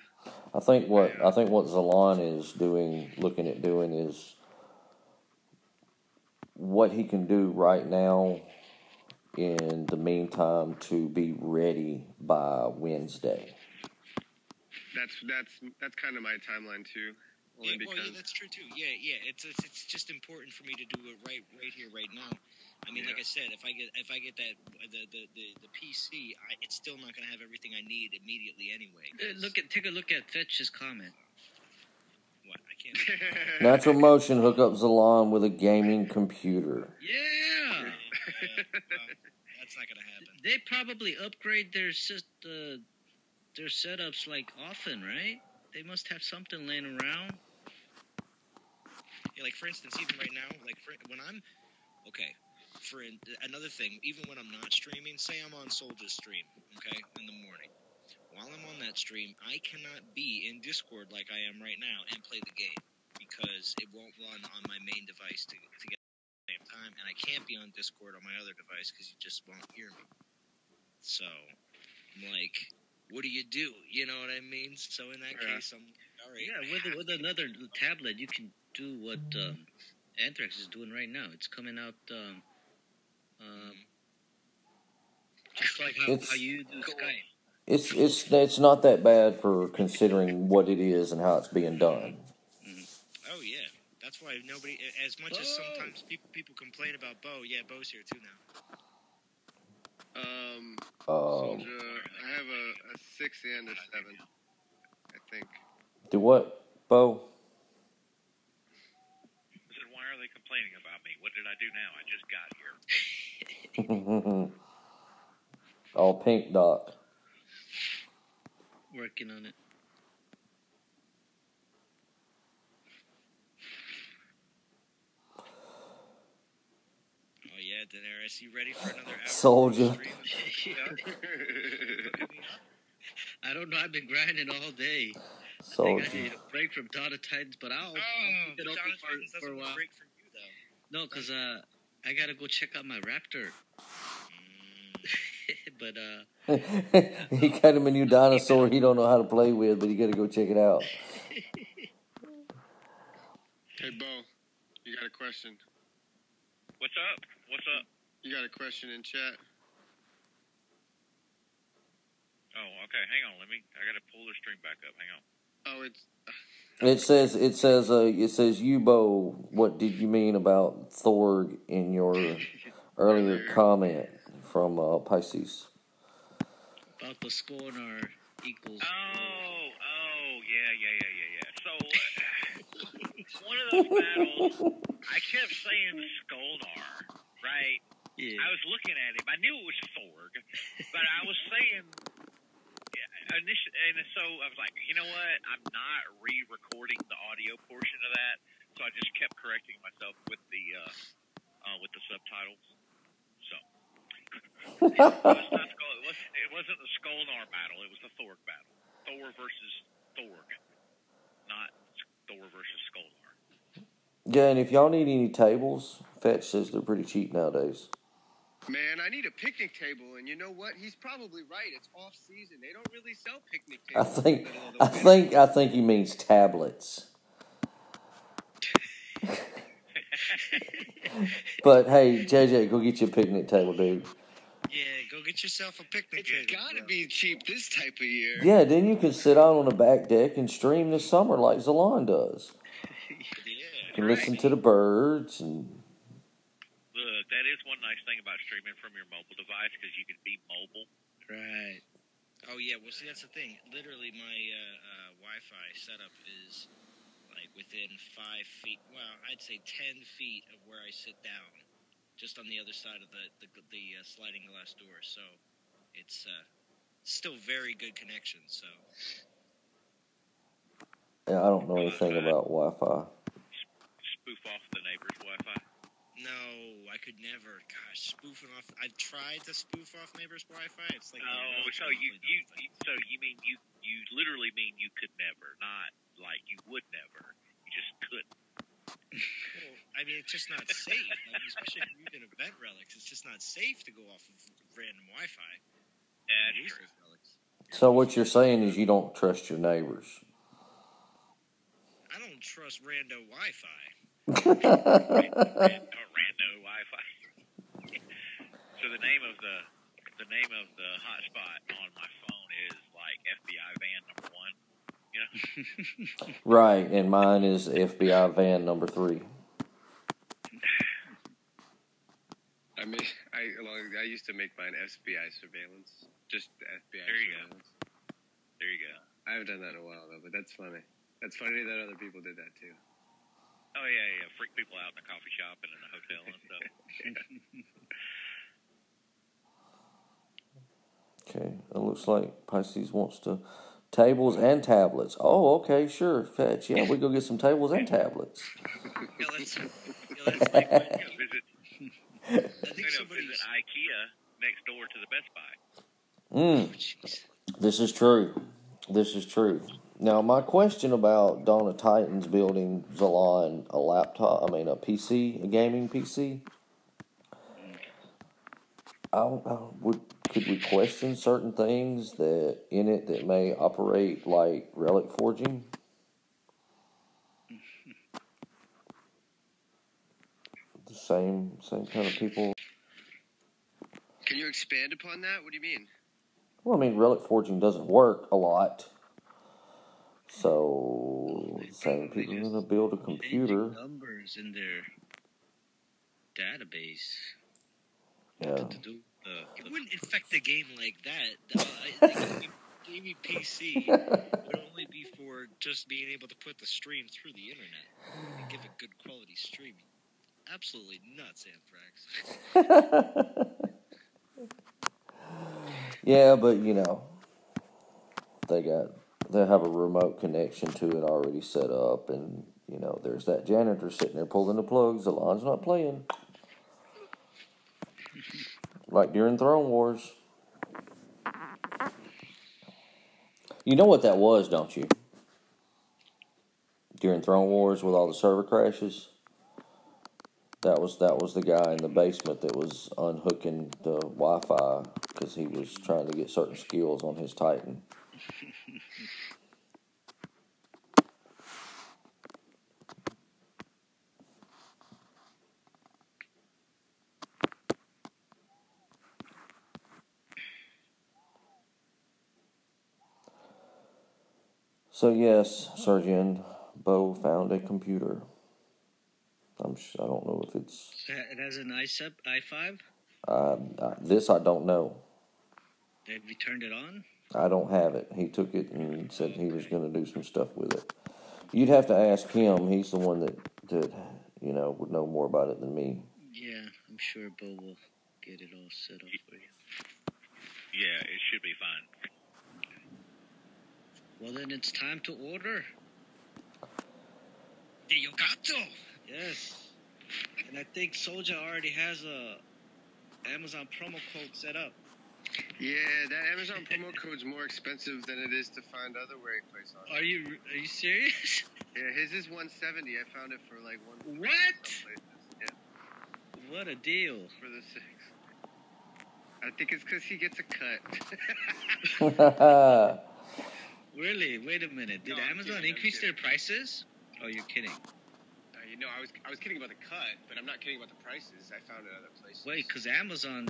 I think what Zalon is looking at doing is what he can do right now. In the meantime, to be ready by Wednesday. That's kind of my timeline too. Yeah, well, yeah, that's true too. Yeah. It's just important for me to do it right here, right now. I mean, like I said, if I get that the PC, it's still not going to have everything I need immediately anyway. Take a look at Fetch's comment. What? I can't. Natural Motion hook up Zalon with a gaming computer. Yeah. Well, that's not going to happen. They probably upgrade their setups like often, right? They must have something laying around. Yeah, like for instance, even right now, when I'm for another thing, even when I'm not streaming, say I'm on Soldier's stream, in the morning. While I'm on that stream, I cannot be in Discord like I am right now and play the game because it won't run on my main device to get at the same time, and I can't be on Discord on my other device because you just won't hear me. So, I'm like, what do you do? You know what I mean? So in that case, I'm all right. Yeah, with another tablet, you can do what Anthrax is doing right now. It's coming out just like how you do Skype. It's not that bad for considering what it is and how it's being done. Oh yeah, that's why nobody. As much as sometimes people complain about Bo, yeah, Bo's here too now. Soldier, I have a 6 and a 7, I think. Do what, Bo? I said, why are they complaining about me? What did I do now? I just got here. Oh, Pink Doc. Working on it. Oh yeah, Daenerys, you ready for another hour? Soldier. I don't know. I've been grinding all day. Soldier. I think I need a break from Dawn of Titans, but I'll keep it open for a while. Break from you though. No, because I gotta go check out my Raptor. But he got him a new dinosaur he don't know how to play with, but he got to go check it out. Hey, Bo, you got a question? What's up? You got a question in chat? Oh, okay. Hang on. I got to pull the stream back up. Hang on. Oh, it's. It says you, Bo. What did you mean about Thorg in your earlier comment from Pisces? About the Scorner equals. Oh, yeah. So, one of those battles, I kept saying Skolnar, right? Yeah. I was looking at him. I knew it was Thorg, but I was saying, and so I was like, you know what? I'm not re-recording the audio portion of that, so I just kept correcting myself with the subtitles. So. It wasn't the Skolnar battle. It was the Thorg battle. Thor versus Thorg, not Thor versus Skolnar. Yeah, and if y'all need any tables, Fetch says they're pretty cheap nowadays. Man, I need a picnic table, and you know what? He's probably right. It's off season. They don't really sell picnic tables. I think he means tablets. But hey, JJ, go get you a picnic table, dude. Yeah, go get yourself a picnic table. It's gotta be cheap this type of year. Yeah, then you can sit out on the back deck and stream this summer like Zalon does. You can listen to the birds and. Look, that is one nice thing about streaming from your mobile device because you can be mobile. Right. Oh yeah, well see that's the thing. Literally, my Wi-Fi setup is like within 5 feet. Well, I'd say 10 feet of where I sit down, just on the other side of the sliding glass door. So it's still very good connection. So Yeah, I don't know anything about Wi-Fi. Spoof off the neighbor's Wi-Fi. no, I could never. Gosh, spoofing off. I've tried to spoof off neighbors' Wi-Fi. It's like So you mean you literally mean you could never, not like you would never. You just couldn't. Well, I mean, it's just not safe. I mean, especially if you're using event relics, it's just not safe to go off of random Wi-Fi. Yeah, Use true. those relics. So what you're saying is you don't trust your neighbors. I don't trust rando Wi-Fi. Rando Wi-Fi. So the name of the hotspot on my phone is like FBI van number 1. You know? Right, and mine is FBI van number 3. I used to make mine FBI surveillance. Just FBI There you go. surveillance. There you go. I haven't done that in a while though, but that's funny. That's funny that other people did that too. Oh yeah. Freak people out in a coffee shop and in a hotel and stuff. Okay, it looks like Pisces wants to tables and tablets. Oh, okay, sure, fetch. Yeah, we go get some tables and tablets. Yeah, let's Visit I think visit IKEA next door to the Best Buy. Mm. This is true. This is true. Now, my question about Donna Titans building Zalon a PC, a gaming PC. Could we question certain things that in it that may operate like relic forging? The same kind of people. Can you expand upon that? What do you mean? Well, I mean, relic forging doesn't work a lot. So, same people are going to build a computer. Numbers in their database. Yeah. It wouldn't infect the game like that. I think gaming PC would only be for just being able to put the stream through the internet and give it good quality streaming. Absolutely nuts, Anthrax. Yeah, but you know, they have a remote connection to it already set up, and you know, there's that janitor sitting there pulling the plugs. The line's not playing. Like during Throne Wars. You know what that was, don't you? During Throne Wars with all the server crashes. That was the guy in the basement that was unhooking the Wi-Fi because he was trying to get certain skills on his Titan. So yes, Surgeon Bo found a computer. I don't know if it's... It has an i5? This I don't know. Have you turned it on? I don't have it. He took it and said he was going to do some stuff with it. You'd have to ask him. He's the one that you know, would know more about it than me. Yeah, I'm sure Bo will get it all set up for you. Yeah, it should be fine. Well, then it's time to order. You got to. Yes. And I think Soulja already has a Amazon promo code set up. Yeah, that Amazon promo code's more expensive than it is to find other wearing place on. Are you serious? Yeah, his is $170. I found it for like $140. What? Yeah. What a deal. For the 6. I think it's because he gets a cut. Really? Wait a minute. Did Amazon increase their prices? Oh, you're kidding. You know, I was kidding about the cut, but I'm not kidding about the prices. I found it other places. Wait, because Amazon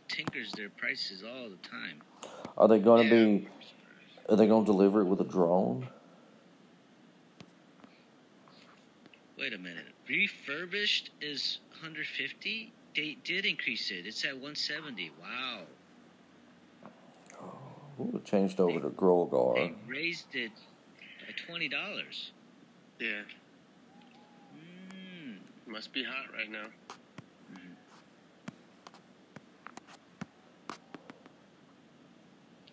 tinkers their prices all the time. Are they going to deliver it with a drone? Wait a minute. Refurbished is $150? They did increase it. It's at $170. Wow. Ooh, it changed over to Grolgar. They raised it by $20. Yeah. Must be hot right now.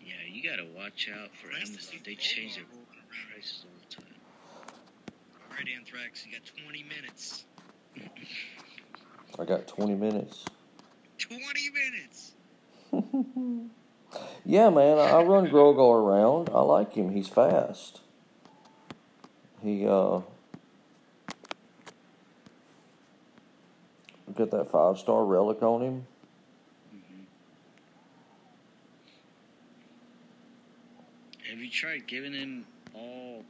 Yeah, you gotta watch out for Nice to Amazon. see They Gold change Bar their rolling around. prices all the time. All right, Anthrax, you got 20 minutes. I got 20 minutes. 20 minutes! Yeah, man, I run Grogar around. I like him. He's fast. He, got that 5-star relic on him. Have you tried giving him all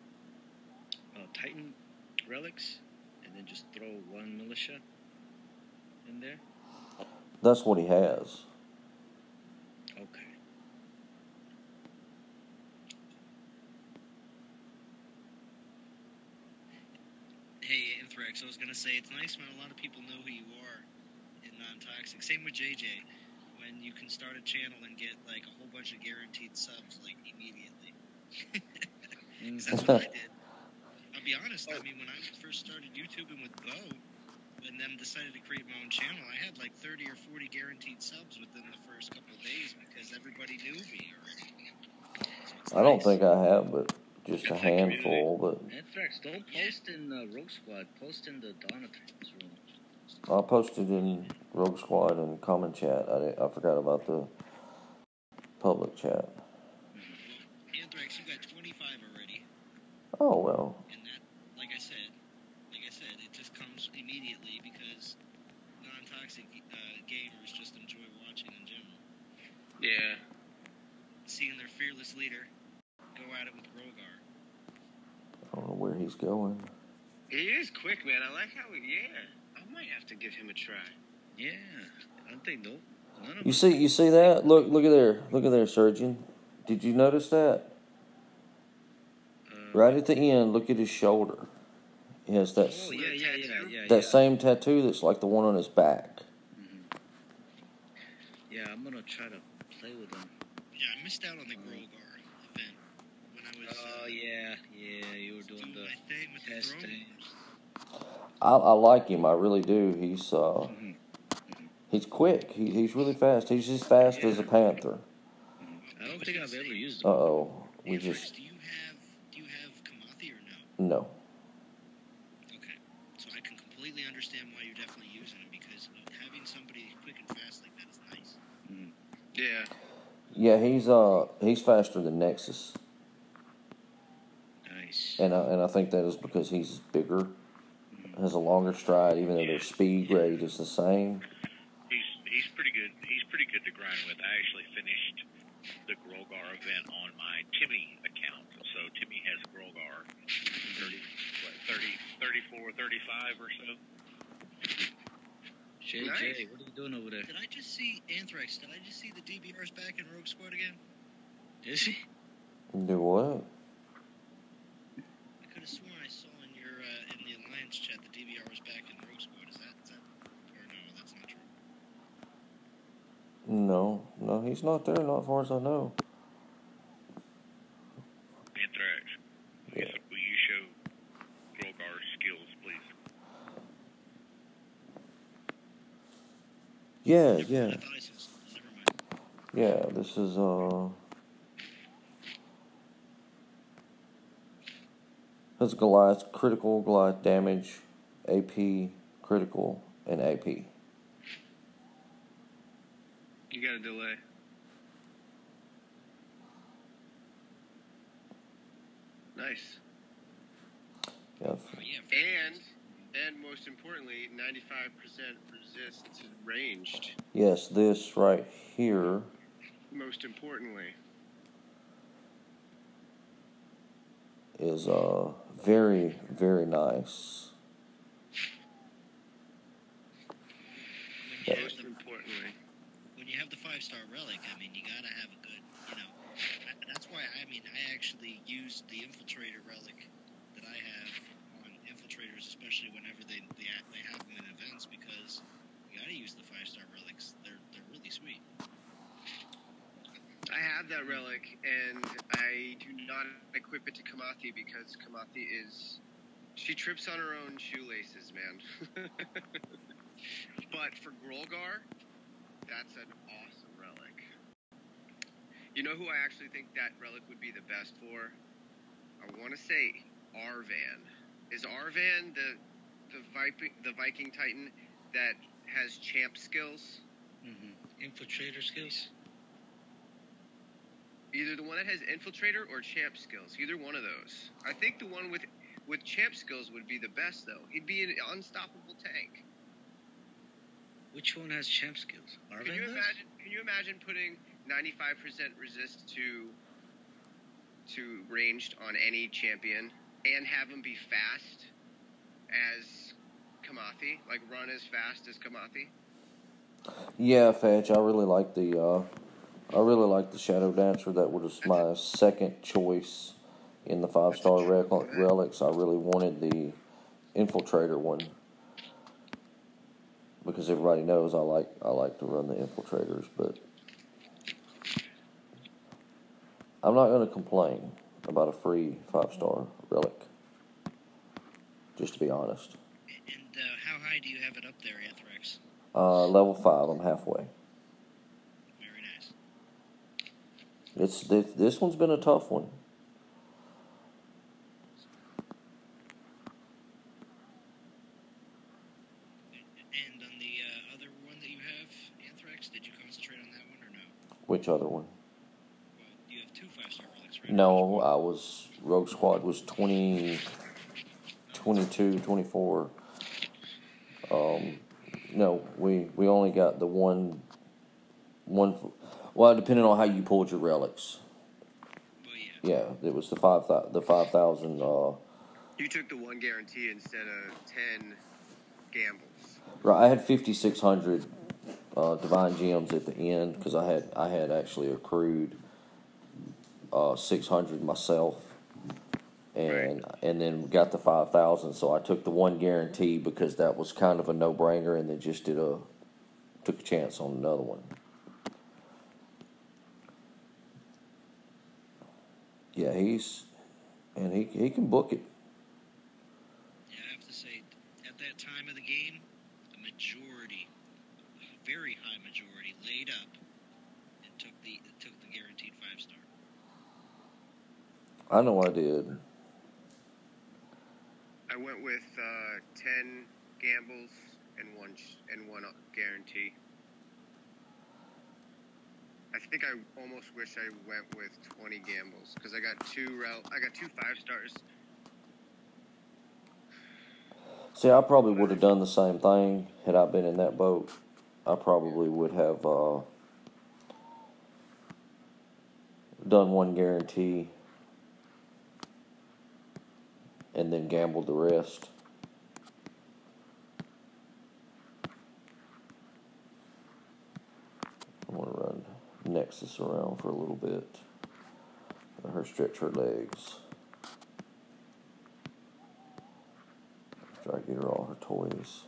Titan relics and then just throw one militia in there? That's what he has. Okay. Hey, Anthrax, I was going to say, it's nice when a lot of people know who you are in non-toxic. Same with JJ, when you can start a channel and get, like, a whole bunch of guaranteed subs, like, immediately. 'Cause that's what I did. I'll be honest, I mean, when I first started YouTubing with Bo, and then decided to create my own channel, I had, like, 30 or 40 guaranteed subs within the first couple of days because everybody knew me already. So I don't think I have, but just a handful. But Anthrax, don't post in Rogue Squad. Post in the Donatrix room. I posted in Rogue Squad and Common Chat. I forgot about the public chat. Anthrax, you got 25 already. Oh, well. And that, like I said, it just comes immediately because non-toxic gamers just enjoy watching in general. Yeah. Seeing their fearless leader go at it with Rogar. I don't know where he's going. He is quick, man. I like how I might have to give him a try. Yeah, I don't think none of You see that? Look at there, Surgeon. Did you notice that? Right at the end, look at his shoulder. He has that Oh, yeah. that same tattoo that's like the one on his back. Yeah, I'm gonna try to play with him. Yeah, I missed out on the Grogar event when I was. Yeah, you were doing the my thing with the testing. I like him. I really do. He's quick. He's really fast. He's as fast as a panther. I don't think I've ever used Uh him. oh. Do you have Kamathi or no? No. Okay, so I can completely understand why you're definitely using him because having somebody quick and fast like that is nice. Yeah. Yeah, he's faster than Nexus. Nice. And I think that is because he's bigger, has a longer stride, even though their speed grade is the same. He's pretty good. He's pretty good to grind with. I actually finished the Grogar event on my Timmy account. So Timmy has Grogar 34, 35 or so. JJ, Nice. what are you doing over there? Did I just see Anthrax? Did I just see the DBRs back in Rogue Squad again? Is he? Do what? I could have sworn I saw in your in the Alliance chat the DBR was back in Rogue Squad. Is that or no? That's not true. No, he's not there. Not as far as I know. Anthrax. Yeah. Will you show Grogar's skills, please? Yeah. I thought I saw something. Never mind. Yeah, this is that's Goliath critical, Goliath damage, AP critical, and AP. You got a delay. Nice. Yeah. Oh, yeah. And most importantly, 95% resist ranged. Yes, this right here. Most importantly. Is very, very nice. Most importantly. When you have the 5-star relic, I mean, you gotta have a good, that's why, I actually use the infiltrator relic that I have on infiltrators, especially whenever they have them in events, because you gotta use the 5-star relics. They're really sweet. I have that relic, and I do not equip it to Kamathi because Kamathi is She trips on her own shoelaces, man. But for Grolgar, that's an awesome relic. You know who I actually think that relic would be the best for? I want to say Arvan. Is Arvan the Viking Titan that has champ skills? Infiltrator skills? Either the one that has infiltrator or champ skills. Either one of those. I think the one with champ skills would be the best, though. He'd be an unstoppable tank. Which one has champ skills? Can you imagine putting 95% resist to ranged on any champion and have him be fast as Kamathi, like run as fast as Kamathi? Yeah, Fetch. I really like the Shadow Dancer. That was my second choice in the 5-star relics. I really wanted the Infiltrator one because everybody knows I like to run the Infiltrators, but I'm not going to complain about a free 5-star relic. Just to be honest. And how high do you have it up there, Anthrax? Level 5. I'm halfway. Very nice. This one's been a tough one. And on the other one that you have, Anthrax, did you concentrate on that one or no? Which other one? Well, you have 2 5-star relics, right? No, Rogue Squad was 20, 22, 24. No, we only got the one. Well, depending on how you pulled your relics. Well, Yeah, it was the 5,000. You took the 1 guarantee instead of 10 gambles. Right, I had 5,600 divine gems at the end because I had actually accrued 600 myself, and then got the 5,000. So I took the 1 guarantee because that was kind of a no-brainer, and then just took a chance on another one. Yeah, he can book it. Yeah, I have to say, at that time of the game, a very high majority, laid up and took the guaranteed 5-star. I know I did. I went with 10 gambles and one guarantee. I think I almost wish I went with 20 gambles because I got 2 5-stars. See, I probably would have done the same thing had I been in that boat. I probably would have done 1 guarantee and then gambled the rest. I'm going to run Nexus around for a little bit. Let her stretch her legs. Try to get her all her toys.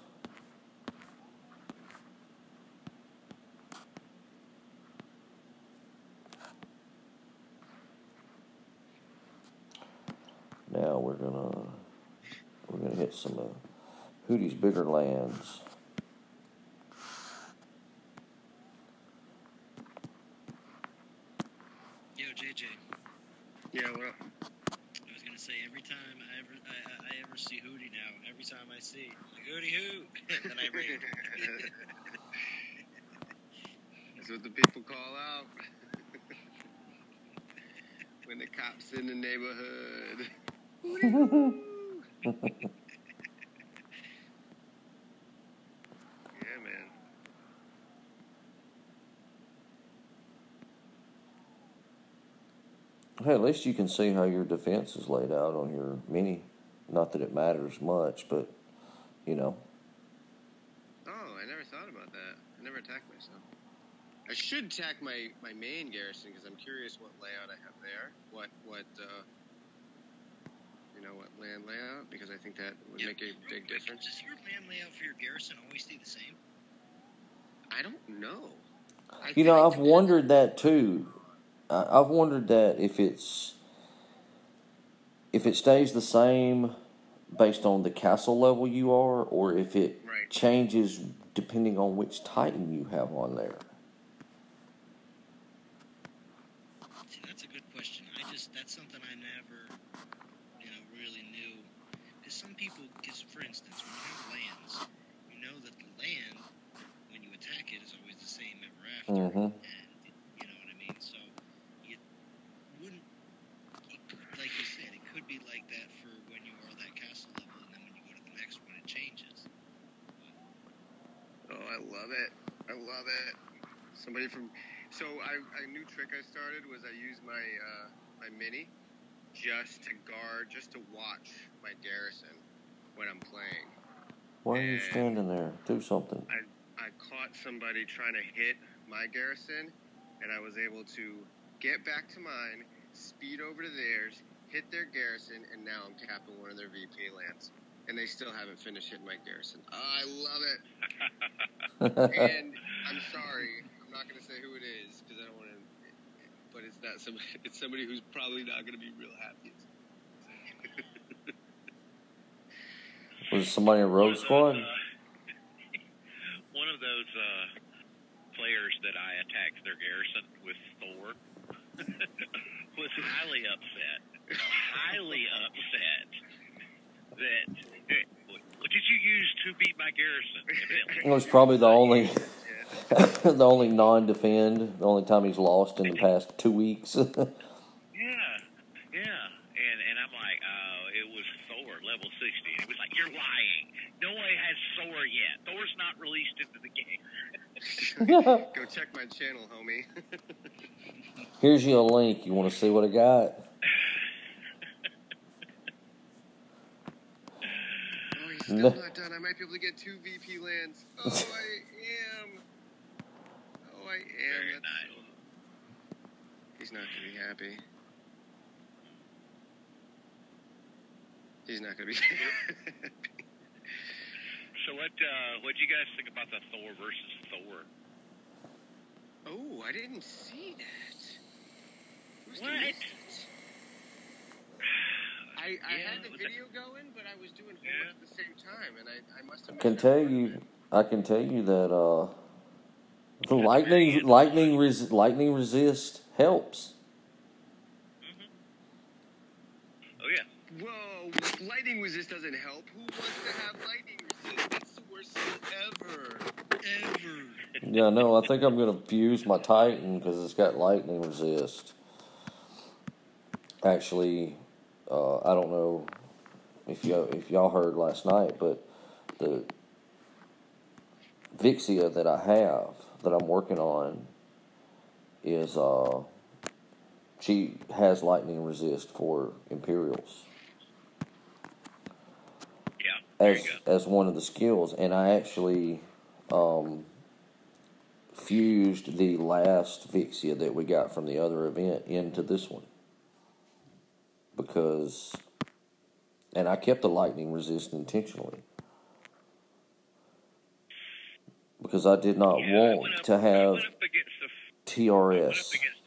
Now we're gonna hit some Hootie's bigger lands. Yo, JJ. Yeah, what up? I was gonna say every time I ever see Hootie now, every time I see like, Hootie who, then I rage. That's what the people call out when the cops in the neighborhood. Yeah, man. Hey, at least you can see how your defense is laid out on your mini. Not that it matters much, but, you know. Oh, I never thought about that. I never attacked myself. I should attack my main garrison because I'm curious what layout I have there. What land layout, because I think that would make a big difference. Does your land layout for your garrison always stay the same? I don't know. I've wondered that too. I've wondered that if it stays the same based on the castle level you are, or if it Right. changes depending on which Titan you have on there. See, that's a good question. That's something I never, really knew. Because some people, for instance, when you have lands, you know that the land, when you attack it, is always the same ever after. Mm-hmm. And, you know what I mean? So, it wouldn't, like you said, it could be like that for when you are that castle level, and then when you go to the next one, it changes. Oh, I love it. I love it. So a new trick I started was I used my mini just to guard, just to watch my garrison when I'm playing. Why are you standing there? Do something. I caught somebody trying to hit my garrison, and I was able to get back to mine, speed over to theirs, hit their garrison, and now I'm capping one of their VP lands. And they still haven't finished hitting my garrison. I love it. And I'm sorry, I'm not going to say who it is because I don't want to. But it's not somebody. It's somebody who's probably not going to be real happy. Was it somebody in Rogue Squad? One of those players that I attacked their garrison with Thor was highly upset. That what did you use to beat my garrison? It was probably the only the only non-defend, the only time he's lost in the past 2 weeks. Yeah. And I'm like, it was Thor, level 60. And he was like, you're lying. Nobody has Thor yet. Thor's not released into the game. Go check my channel, homie. Here's your link. You want to see what I got? Oh, he's still not done. I might be able to get 2 VP lands. Oh, I am. Very nice. He's not going to be happy. He's not going to be happy. So what do you guys think about the Thor versus Thor? Oh, I didn't see that. Who's What? I had the video going, but I was doing homework at the same time, and I must have. I can tell you that the lightning resist helps. Mm-hmm. Oh yeah. Whoa, lightning resist doesn't help. Who wants to have lightning resist? That's the worst thing ever. Yeah, no, I think I'm gonna fuse my Titan because it's got lightning resist. Actually, I don't know if y'all heard last night, but the Vixia that I have that I'm working on is she has lightning resist for Imperials. Yeah. As one of the skills, and I actually fused the last Vixia that we got from the other event into this one. And I kept the lightning resist intentionally. Because I did not want to have TRS. I went up against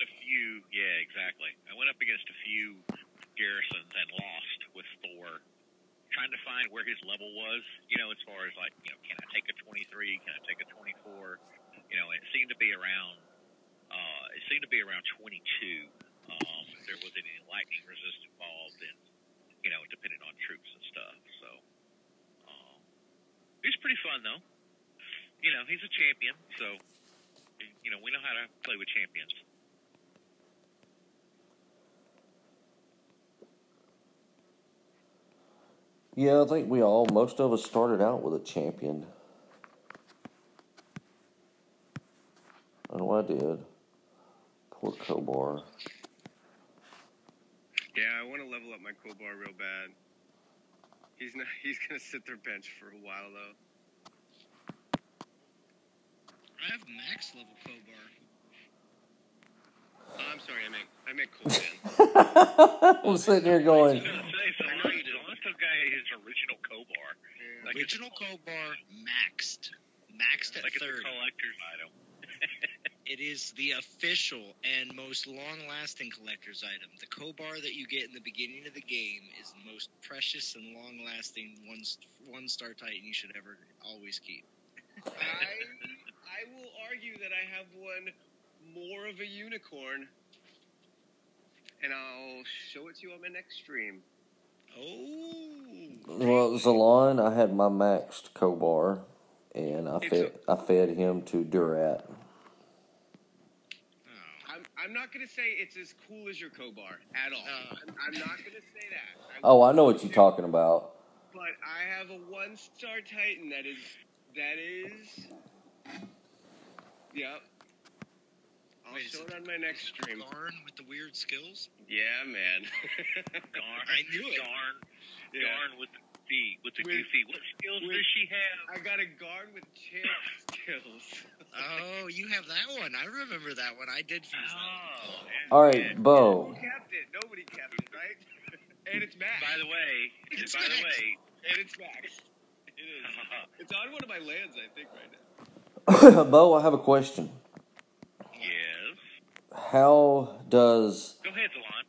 a few, yeah, exactly. I went up against a few garrisons and lost with Thor, trying to find where his level was, as far as can I take a 23, can I take a 24, it seemed to be around 22, if there was any lightning resist involved, and, depending on troops and stuff, so, it was pretty fun, though. He's a champion, so, we know how to play with champions. Yeah, I think most of us started out with a champion. I know I did. Poor Kobar. Yeah, I want to level up my Kobar real bad. He's gonna sit there bench for a while though. I have max level Kobar. Oh, I'm sorry, I meant Koban. I'm sitting here going. I know you did. Let's guy his original Kobar. Yeah. Original Kobar maxed at like third. It's a collector's item. It is the official and most long-lasting collector's item. The Kobar that you get in the beginning of the game is the most precious and long-lasting one-star Titan you should ever always keep. I will argue that I have one more of a unicorn, and I'll show it to you on my next stream. Oh. Well, Zalon, I had my maxed Kobar, and I fed him to Durat. I'm not going to say it's as cool as your Kobar at all. I'm not going to say that. I know what you're talking about. But I have a one-star Titan that is... Yep. I'll show it on my next stream. Garn with the weird skills? Yeah, man. Garn. I knew it. Garn with the goofy. What skills does she have? I got a Garn with champ skills. Oh, you have that one. I remember that one. I did fuse that. All right, Bo. Who kept it? Nobody kept it, right? And it's Max. By the way, and it's Max. It is. It's on one of my lands, I think, right now. Bo, I have a question. Yes. How does... Go ahead, Zalon.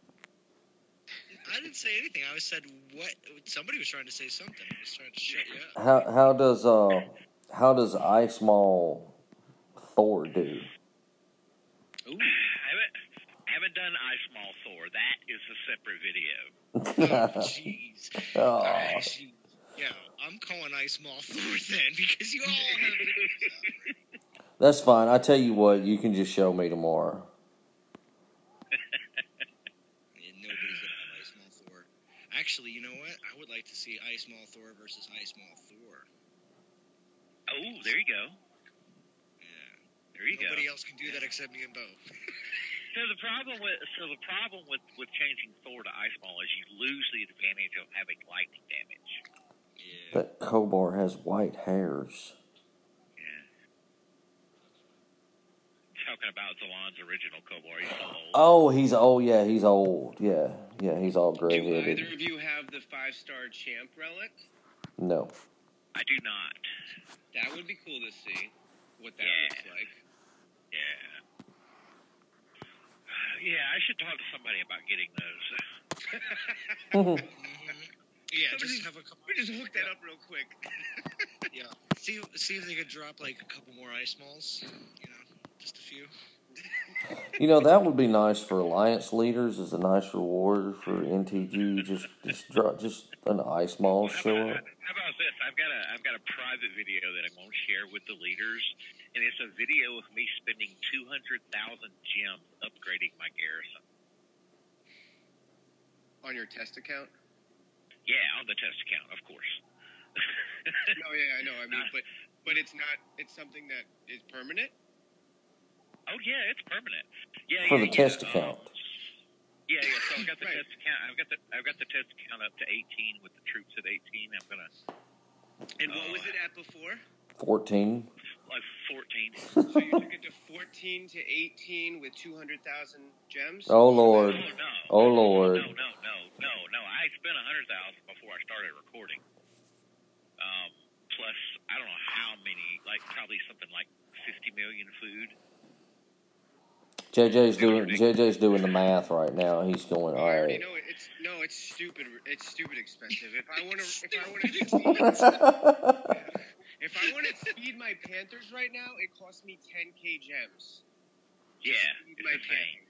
I didn't say anything. I said what? Somebody was trying to say something. I was trying to shut you up. How does Ice Maul Thor do? Ooh. I haven't done Ice Maul Thor. That is a separate video. Oh, jeez. Oh. Yeah, I'm calling Ice Maul Thor then because you all have videos. That's fine. I tell you what, you can just show me tomorrow. Nobody's gonna have Ice Maul Thor. Actually, you know what? I would like to see Ice Maul Thor versus Ice Maul Thor. Oh, there you go. Yeah. There you Nobody go. else can do that except me and Bo. So the problem with changing Thor to Ice Maul is you lose the advantage of having lightning damage. Yeah. That Kobar has white hairs. Yeah. Talking about Zalon's original Kobar, he's so old. Oh, he's old. Yeah, he's old. Yeah, he's all Do gray-headed. either of you have the 5-star champ relic? No. I do not. That would be cool to see what that looks like. Yeah. Yeah, I should talk to somebody about getting those. Yeah, just have a couple. We just hook that up real quick. Yeah, see if they could drop like a couple more Ice Mauls. You know, just a few. You know, that would be nice for Alliance leaders as a nice reward for NTG. Just an Ice Maul show up. How about this? I've got a private video that I won't share with the leaders, and it's a video of me spending 200,000 gems upgrading my garrison. On your test account? Yeah, on the test account, of course. No, yeah, I know. I mean, but it's not. It's something that is permanent. Oh yeah, it's permanent. Yeah, For the test account. Yeah. So I've got the test account. I've got the test account up to 18 with the troops at 18. I'm gonna. And what was it at before? 14. Like 14. So you took it to 14 to 18 with 200,000 gems. Oh Lord. No. Oh Lord. No. I spent 100,000 before I started recording. Plus, I don't know how many. Like probably something like 50 million food. JJ's doing the math right now. He's going, all I already right. know it. It's stupid. It's stupid expensive. If I want to feed my Panthers right now, it costs me 10k gems. Yeah, Feed it's my insane.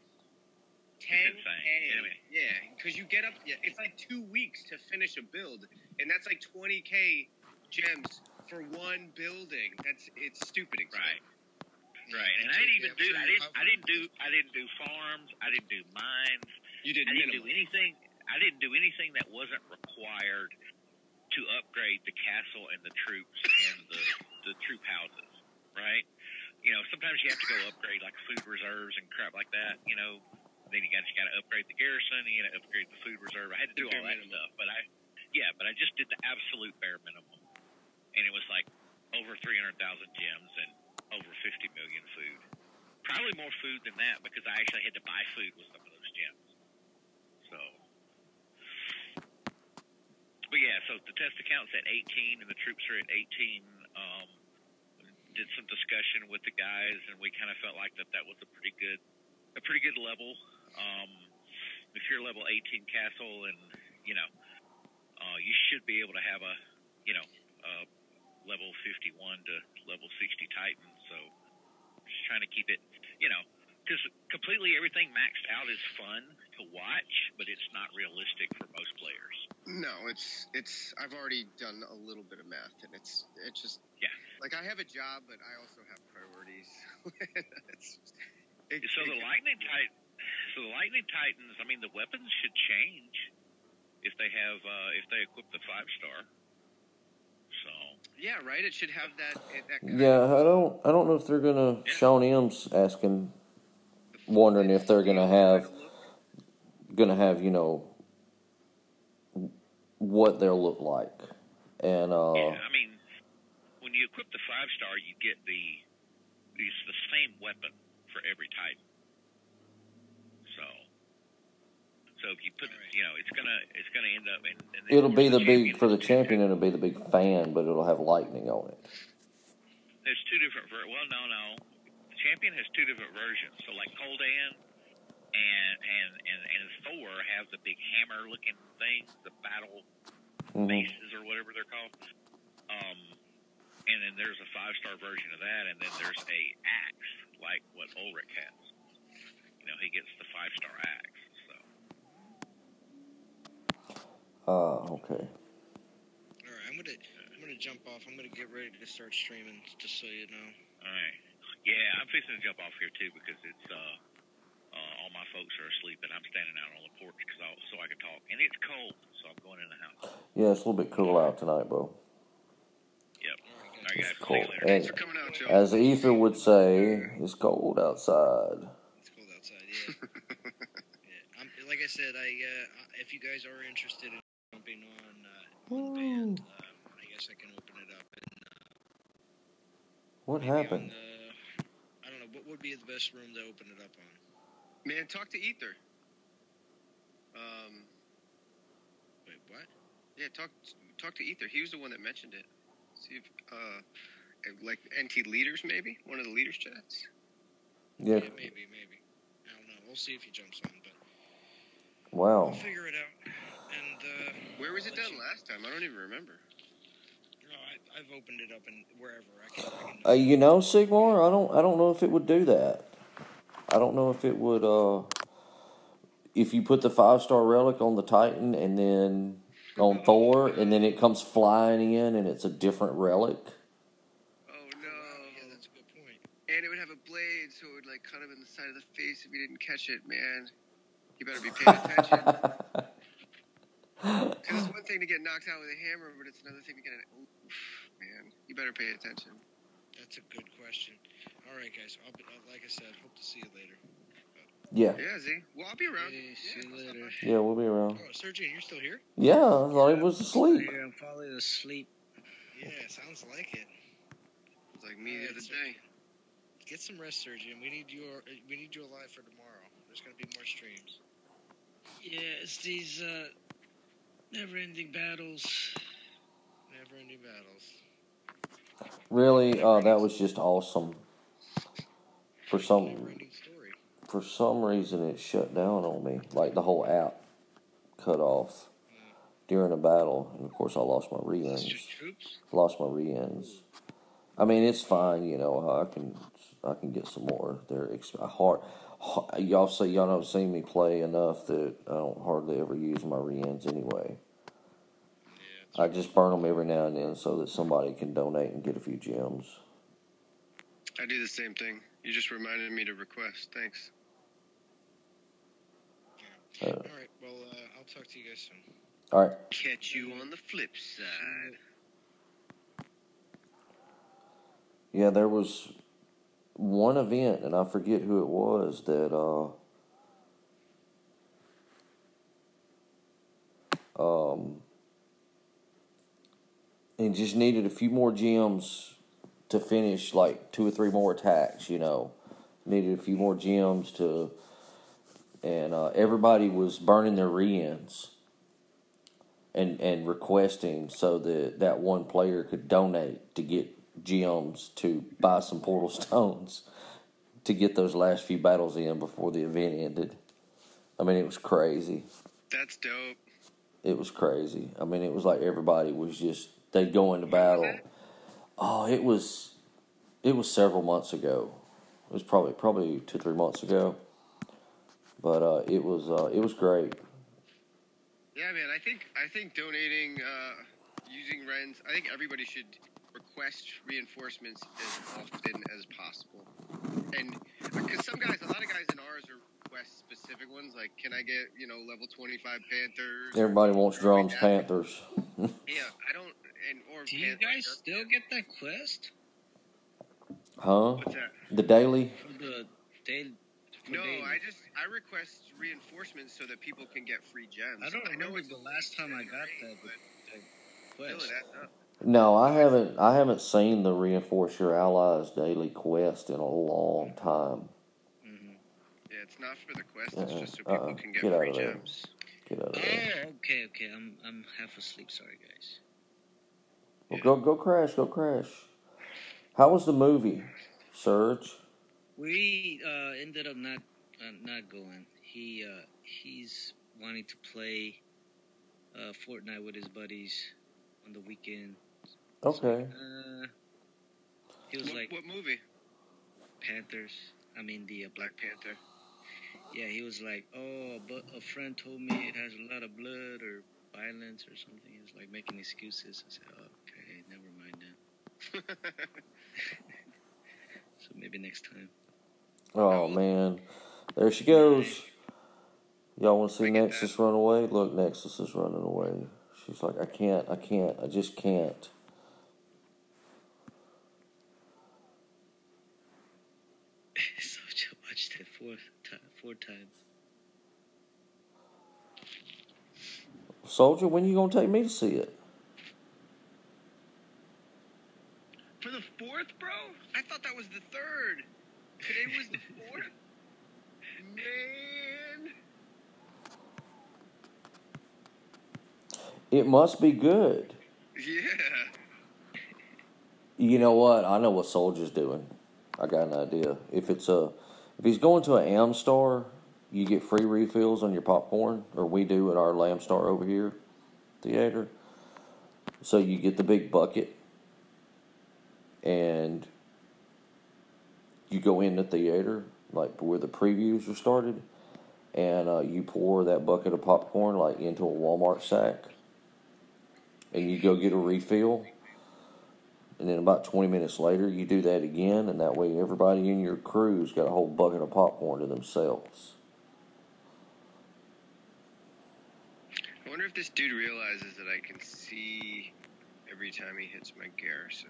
Panthers. 10k. Insane. Yeah, because you get up. Yeah, it's like 2 weeks to finish a build, and that's like 20k gems for one building. It's stupid expensive. Right, and I didn't do farms. I didn't do mines. You did I didn't do minimal. anything. I didn't do anything that wasn't required to upgrade the castle and the troops and the troop houses. Right? You know, sometimes you have to go upgrade like food reserves and crap like that. You know, then you got to upgrade the garrison. You got to upgrade the food reserve. I had to do all that stuff, but I just did the absolute bare minimum, and it was like over 300,000 gems and over 50 million food. Probably more food than that because I actually had to buy food with some of those gems. So, but yeah, so the test account's at 18 and the troops are at 18. did some discussion with the guys, and we kind of felt like that was a pretty good level. If you're level 18 castle, and you know, you should be able to have a level 51 to level 60 Titan. So just trying to keep it, because completely everything maxed out is fun to watch, but it's not realistic for most players. No, it's. I've already done a little bit of math, and it's just like I have a job, but I also have priorities. So the Lightning Titans. I mean, the weapons should change if they equip the 5-star. So yeah, right. It should have that. Yeah, I don't know if they're gonna. Sean M's wondering if they're gonna have what they'll look like, and I mean, when you equip the 5-star, you get the same weapon for every Titan. So if you put, it's gonna end up, and it'll be for the champion. It'll be the big fan, but it'll have lightning on it. There's two different. No. The champion has two different versions. So like Coldan and Thor have the big hammer-looking things, the battle maces or whatever they're called. And then there's a 5-star version of that, and then there's a axe like what Ulrich has. He gets the 5-star axe. Okay. All right, I'm gonna jump off. I'm gonna get ready to start streaming, just so you know. All right. Yeah, I'm fixing to jump off here too because it's all my folks are asleep and I'm standing out on the porch so I can talk. And it's cold, so I'm going in the house. Yeah, it's a little bit cool out tonight, bro. Yep. All right, guys. Cool. See you later. Thanks for coming out, Joe. As Ether would say, it's cold outside. It's cold outside, yeah. Like I said, if you guys are interested in jumping on the band, I guess I can open it up. And what happened? I don't know. What would be the best room to open it up on? Man, talk to Ether. Wait, what? Yeah, talk to Ether. He was the one that mentioned it. See if like NT leaders, maybe one of the leaders chats. Yeah. Maybe. I don't know. We'll see if he jumps on, but wow. we'll figure it out. And where was it done last time? I don't even remember. No, I've opened it up and wherever I can. Sigmar, I don't know if it would do that. I don't know if it would. If you put the 5-star relic on the Titan and then on Thor, and then it comes flying in and it's a different relic. Oh no! Yeah, that's a good point. And it would have a blade, so it would like cut him in the side of the face if he didn't catch it. Man, you better be paying attention. Because it's one thing to get knocked out with a hammer, but it's another thing to get an oof, man. You better pay attention. That's a good question. All right, guys. Like I said, hope to see you later. Yeah. Yeah, Z. Well, I'll be around. Hey, see you later. Yeah, we'll be around. Oh, Sergeant, you're still here? Yeah, I thought he was asleep. Yeah, I'm falling asleep. Yeah, sounds like it. It's like me the other day. Get some rest, Sergeant. We need you alive for tomorrow. There's gonna be more streams. Yeah, it's these never-ending battles. Never-ending battles. Really, that was just awesome. Never-ending story. For some reason, it shut down on me. Like the whole app cut off during a battle, and of course, I lost my re-ins. Lost my re-ins. I mean, it's fine. I can get some more. They're hard. Y'all don't see me play enough that I don't hardly ever use my re-ins anyway. I just burn them every now and then so that somebody can donate and get a few gems. I do the same thing. You just reminded me to request. Thanks. All right. Well, I'll talk to you guys soon. All right. Catch you on the flip side. Yeah, there was one event, and I forget who it was, that it just needed a few more gems to finish, like 2 or 3 more attacks, Needed a few more gems and everybody was burning their re-ins and requesting so that one player could donate to get gems to buy some portal stones to get those last few battles in before the event ended. I mean, it was crazy. That's dope. It was crazy. I mean, it was like everybody was just, they'd go into battle. Oh, it was several months ago. It was probably 2-3 months ago. But it was great. Yeah, man. I think donating, using Rens. I think everybody should request reinforcements as often as possible. And because a lot of guys in ours request specific ones, like, can I get level 25 Panthers? Everybody wants drums Panthers. Yeah, I don't. Do you guys still get that quest? Huh? What's that? The daily? For the daily. No, I request reinforcements so that people can get free gems. I don't remember it's the last time I got that quest. Still, that, No, I haven't seen the Reinforce Your Allies daily quest in a long time. Mm-hmm. Yeah, it's not for the quest. It's just so people can get free gems. Get out of there. Oh, okay. I'm half asleep. Sorry, guys. Well, go crash. How was the movie, Serge? We ended up not going. He's wanting to play Fortnite with his buddies on the weekend. Okay. So, he was what movie? Panthers. I mean the Black Panther. Yeah, he was like, oh, but a friend told me it has a lot of blood or violence or something. He was like making excuses. I said, oh, okay, never mind then. So maybe next time. Oh man, there she goes. Y'all want to see Nexus run away? Look, Nexus is running away. She's like, I just can't. So I watched it four times. Soldier, when you gonna take me to see it? For the 4th, bro? I thought that was the 3rd. Today was the 4th? Man. It must be good. Yeah. You know what? I know what Soldier's doing. I got an idea. If he's going to an Am store, you get free refills on your popcorn, or we do at our Lamb Star over here theater. So you get the big bucket, and you go in the theater, like where the previews are started, and you pour that bucket of popcorn like into a Walmart sack, and you go get a refill. And then about 20 minutes later, you do that again, and that way everybody in your crew's got a whole bucket of popcorn to themselves. I wonder if this dude realizes that I can see every time he hits my garrison.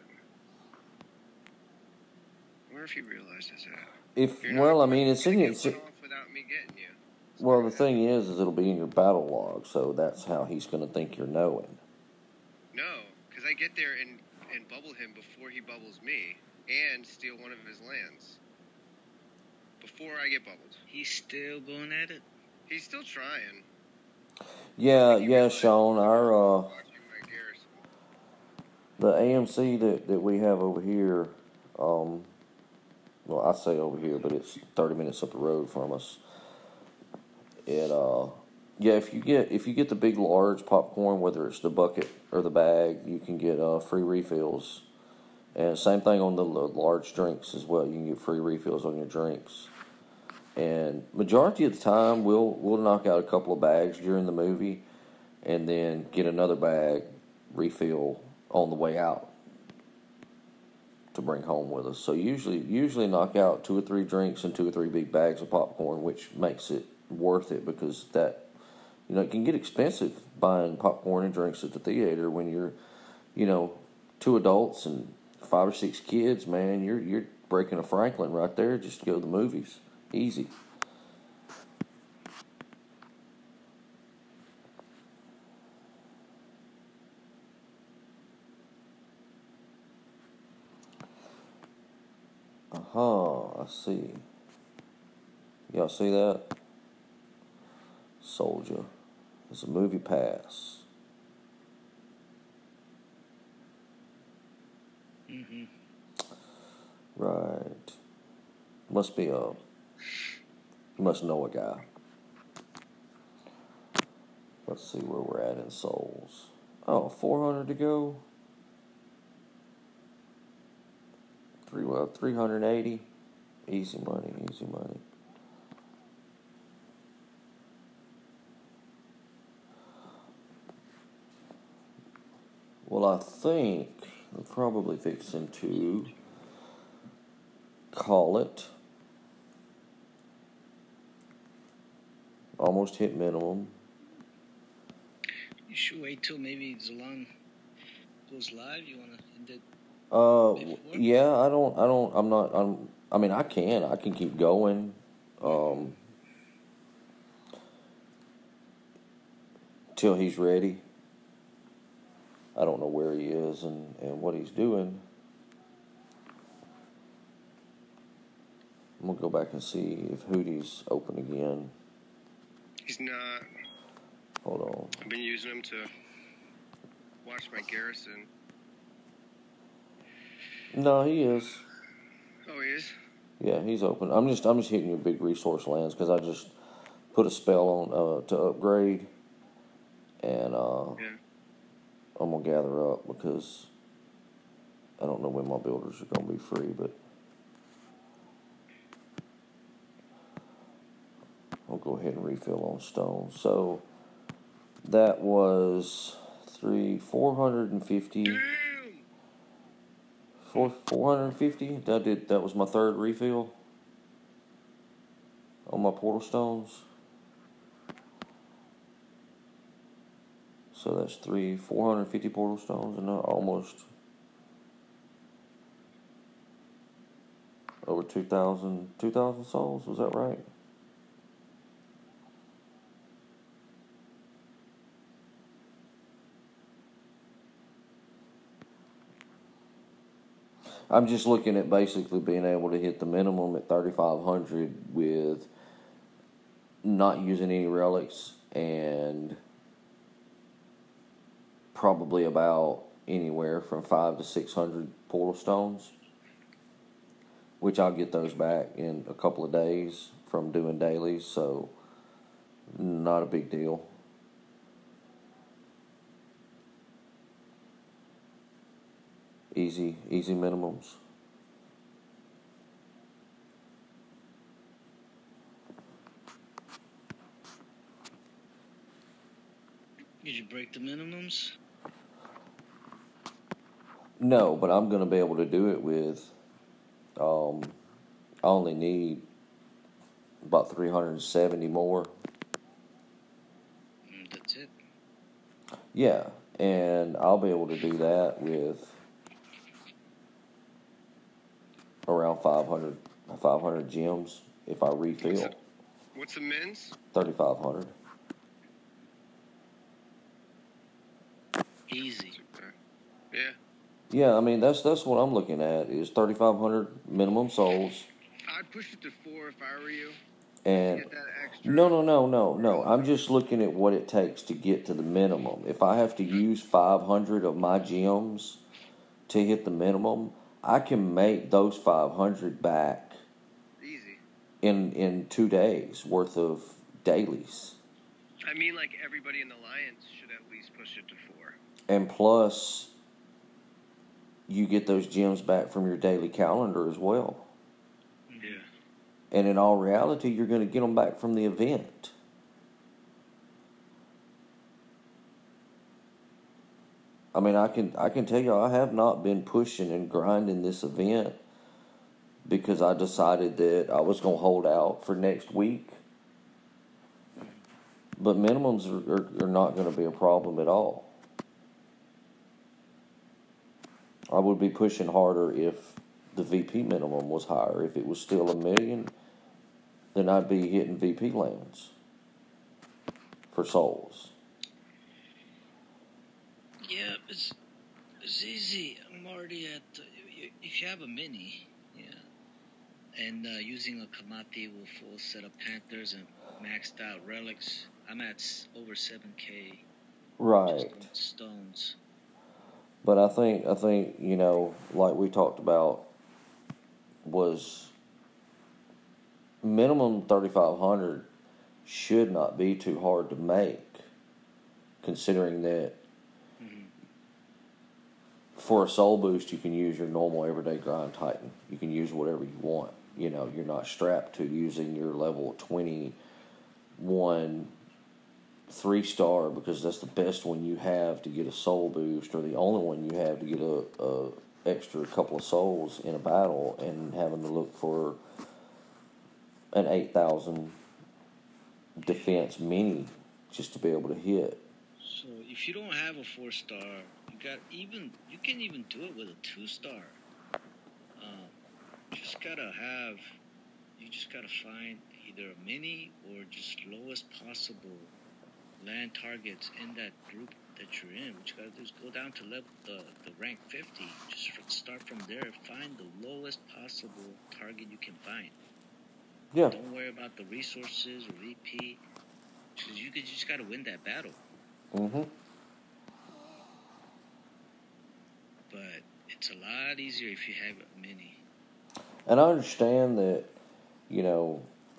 I wonder if he realizes that. It's in your. Off without me getting you. Well, the thing is it'll be in your battle log, so that's how he's going to think you're knowing. No, because I get there and bubble him before he bubbles me, and steal one of his lands before I get bubbled. He's still going at it? He's still trying. Yeah, Sean, our the AMC that we have over here, well, I say over here, but it's 30 minutes up the road from us. If you get the big large popcorn, whether it's the bucket or the bag, you can get free refills. And same thing on the large drinks as well. You can get free refills on your drinks. And majority of the time, we'll knock out a couple of bags during the movie, and then get another bag refill on the way out to bring home with us. So usually knock out 2 or 3 drinks and 2 or 3 big bags of popcorn, which makes it worth it, because that, it can get expensive buying popcorn and drinks at the theater when you're, 2 adults and 5 or 6 kids. Man, you're breaking a Franklin right there just to go to the movies. Easy. I see. Y'all see that? Soldier. It's a movie pass. Mm-hmm. Mm-hmm. Right. Must be you must know a guy. Let's see where we're at in souls. Oh, 400 to go. 380. Easy money, easy money. Well, I think we're probably fixing to call it. Almost hit minimum. You should wait till maybe Zolan goes live. You want to end it? Yeah, I mean, I can keep going. Till he's ready. I don't know where he is and what he's doing. I'm going to go back and see if Hootie's open again. He's not. Hold on. I've been using him to watch my garrison. No, he is. Oh, he is? Yeah, he's open. I'm just hitting your big resource lands because I just put a spell on to upgrade, and yeah. I'm gonna gather up because I don't know when my builders are gonna be free, but I'll go ahead and refill on stone. So that was 450. 450. That was my third refill on my portal stones. So that's 450 portal stones, and almost over 2,000 souls. Was that right? I'm just looking at basically being able to hit the minimum at 3,500 with not using any relics and probably about anywhere from 500 to 600 portal stones, which I'll get those back in a couple of days from doing dailies, so not a big deal. Easy minimums. Did you break the minimums? No, but I'm going to be able to do it with, I only need about 370 more. That's it? Yeah, and I'll be able to do that with around 500 gems if I refill. What's the mins? 3,500. Easy. Yeah. Yeah, I mean that's what I'm looking at is 3,500 minimum souls. I'd push it to 4 if I were you. And get that extra. No. I'm just looking at what it takes to get to the minimum. If I have to use 500 of my gems to hit the minimum, I can make those 500 back easy in 2 days worth of dailies. I mean, like, everybody in the Alliance should at least push it to 4. And plus, you get those gems back from your daily calendar as well. Yeah. And in all reality, you're going to get them back from the event. I mean, I can tell you, I have not been pushing and grinding this event because I decided that I was going to hold out for next week. But minimums are not going to be a problem at all. I would be pushing harder if the VP minimum was higher. If it was still 1 million, then I'd be hitting VP lands for souls. Yeah, it's easy. I'm already at, if you have a mini, yeah, and using a Kamati with full set of Panthers and maxed out relics, I'm at over 7K. Right. Stones. But I think like we talked about, was minimum 3,500 should not be too hard to make, considering that for a soul boost you can use your normal everyday grind Titan. You can use whatever you want. You're not strapped to using your level 21 3-star because that's the best one you have to get a soul boost, or the only one you have to get a extra couple of souls in a battle, and having to look for an 8,000 defense mini just to be able to hit. So if you don't have a 4-star, you can even do it with a 2-star. You just gotta find either a mini or just lowest possible land targets in that group that you're in. What you gotta do is go down to the rank 50. Just start from there. Find the lowest possible target you can find. Yeah. Don't worry about the resources or VP, because you just gotta win that battle. Mm-hmm. But it's a lot easier if you have a mini. And I understand that,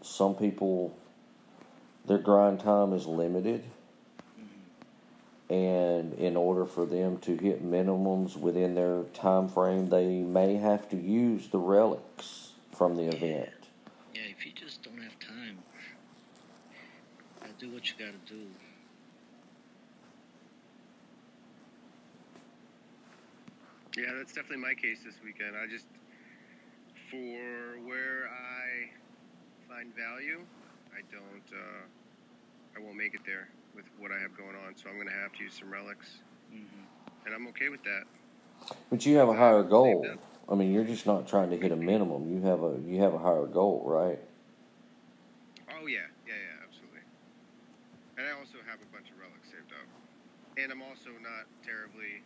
some people, their grind time is limited. And in order for them to hit minimums within their time frame, they may have to use the relics from the event. Yeah, if you just don't have time, do what you gotta do. Yeah, that's definitely my case this weekend. For where I find value, I won't make it there with what I have going on. So I'm going to have to use some relics. And I'm okay with that. But you have a higher goal. I mean, you're just not trying to hit a minimum. You have a higher goal, right? Oh, yeah, absolutely. And I also have a bunch of relics saved up. And I'm also not terribly...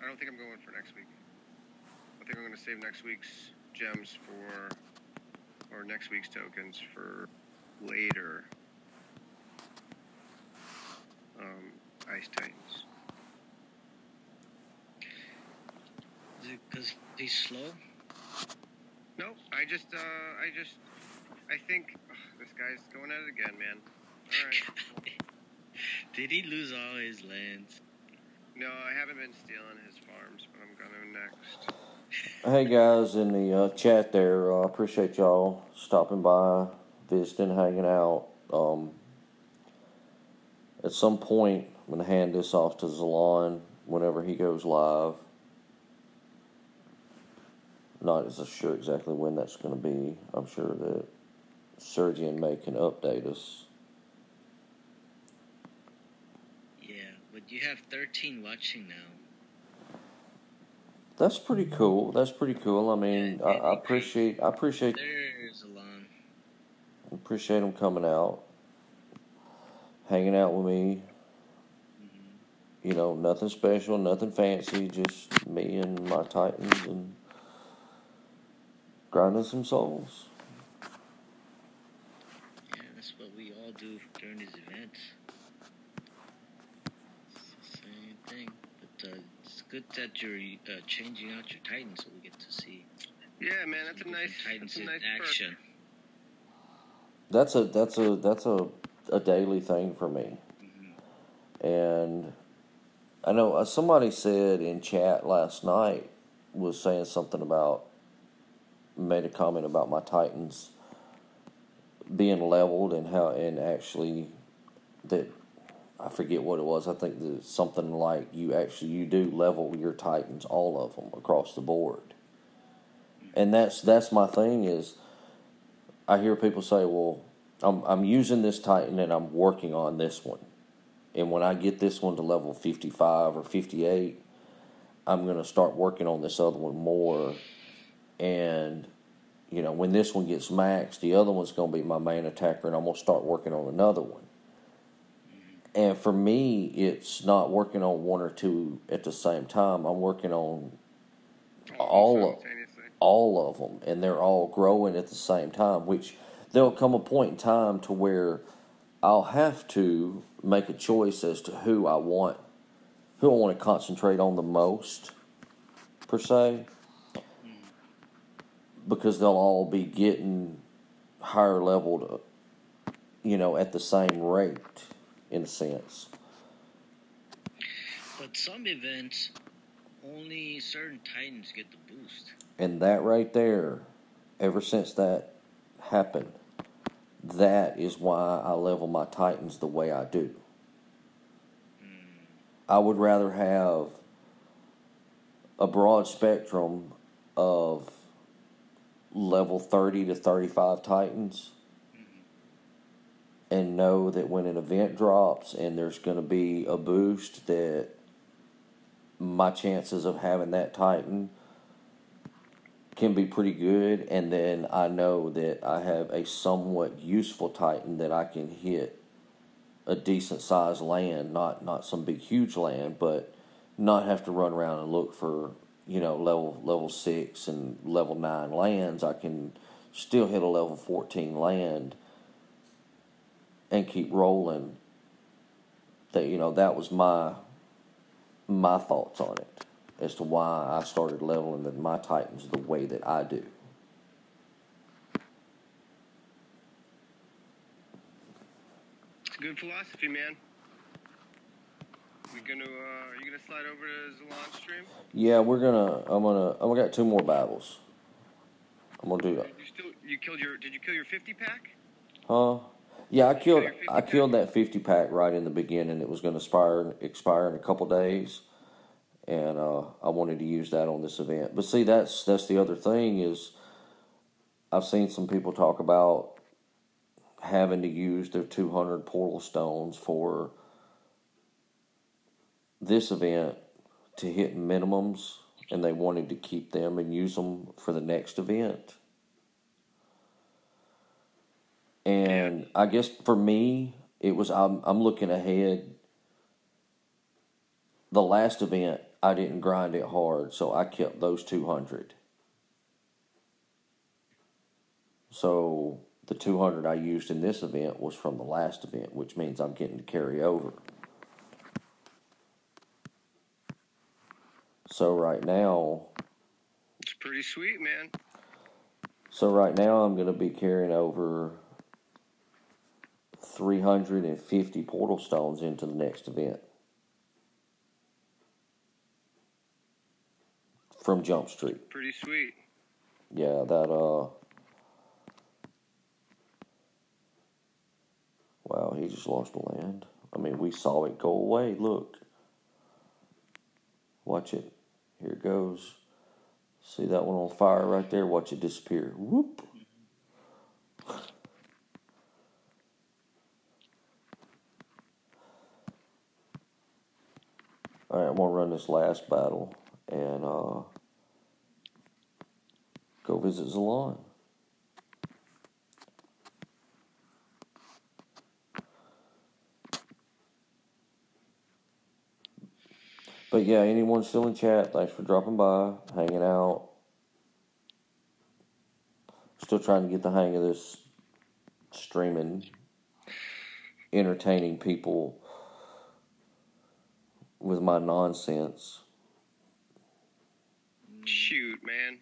I don't think I'm going for next week. I think I'm going to save next week's gems or next week's tokens for later Ice Titans. Is it because he's slow? No, I think this guy's going at it again, man. All right. Did he lose all his lands? No, I haven't been stealing his farms, but I'm going to next. Hey guys in the chat there, I appreciate y'all stopping by, visiting, hanging out. At some point, I'm going to hand this off to Zalon whenever he goes live. Not as sure exactly when that's going to be. I'm sure that Sergi and May can update us. Yeah, but you have 13 watching now. That's pretty cool. I mean, I appreciate. There's Alon. Appreciate them coming out, hanging out with me. Nothing special, nothing fancy, just me and my Titans and grinding some souls. Yeah, that's what we all do during these events. It's the same thing. But it's good that you're changing out your Titans so we get to see. Yeah, man, that's a nice action. That's a daily thing for me. And I know somebody said in chat last night, was saying something about, made a comment about my Titans being leveled and actually that, I forget what it was. I think that something like you do level your Titans, all of them across the board. And that's my thing is, I hear people say, well, I'm using this Titan and I'm working on this one. And when I get this one to level 55 or 58, I'm going to start working on this other one more. And, when this one gets maxed, the other one's going to be my main attacker, and I'm going to start working on another one. And for me, it's not working on one or two at the same time. I'm working on all of them, and they're all growing at the same time, which there'll come a point in time to where I'll have to make a choice as to who I want who I want to concentrate on the most, per se, because they'll all be getting higher leveled, at the same rate, in a sense. But some events, only certain Titans get the boost. And that right there, ever since that happened, that is why I level my Titans the way I do. I would rather have a broad spectrum of level 30 to 35 Titans and know that when an event drops and there's going to be a boost, that my chances of having that Titan can be pretty good, and then I know that I have a somewhat useful Titan that I can hit a decent sized land, not some big huge land, but not have to run around and look for level 6 and level 9 lands. I can still hit a level 14 land and keep rolling. That was my thoughts on it as to why I started leveling my Titans the way that I do. It's a good philosophy, man. Are you gonna slide over to Zalon's stream? Yeah, I'm got 2 more battles. I'm gonna do that. Did you kill your 50 pack? Huh? Yeah, I killed that 50 pack right in the beginning. It was going to expire in a couple days, and I wanted to use that on this event. But see, that's the other thing is, I've seen some people talk about having to use their 200 portal stones for this event to hit minimums, and they wanted to keep them and use them for the next event. And I guess for me, it was I'm looking ahead. The last event, I didn't grind it hard, so I kept those 200. So the 200 I used in this event was from the last event, which means I'm getting to carry over. So right now, it's pretty sweet, man. So right now I'm going to be carrying over 350 portal stones into the next event from Jump Street. Pretty sweet. Yeah, that wow, he just lost a land. I mean, we saw it go away. Look. Watch it. Here it goes. See that one on fire right there? Watch it disappear. Whoop. Alright, I'm going to run this last battle and go visit Zalon. But yeah, anyone still in chat, thanks for dropping by, hanging out. Still trying to get the hang of this streaming, entertaining people with my nonsense. Shoot, man.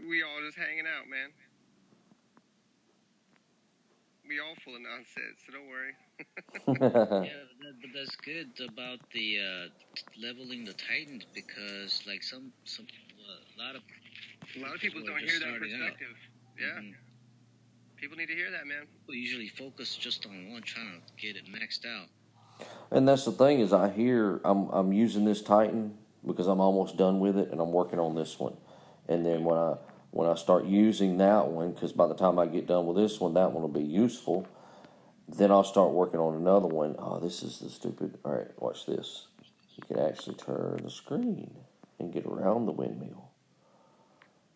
We all just hanging out, man. We all full of nonsense, so don't worry. Yeah, but that's good about the leveling the Titans, because like a lot of people don't hear that perspective. Yeah. Mm-hmm. People need to hear that, man. People usually focus just on one, trying to get it maxed out. And that's the thing is, I hear I'm using this Titan because I'm almost done with it, and I'm working on this one. And then when I start using that one, because by the time I get done with this one, that one will be useful. Then I'll start working on another one. Oh, this is the stupid. All right, watch this. You can actually turn the screen and get around the windmill.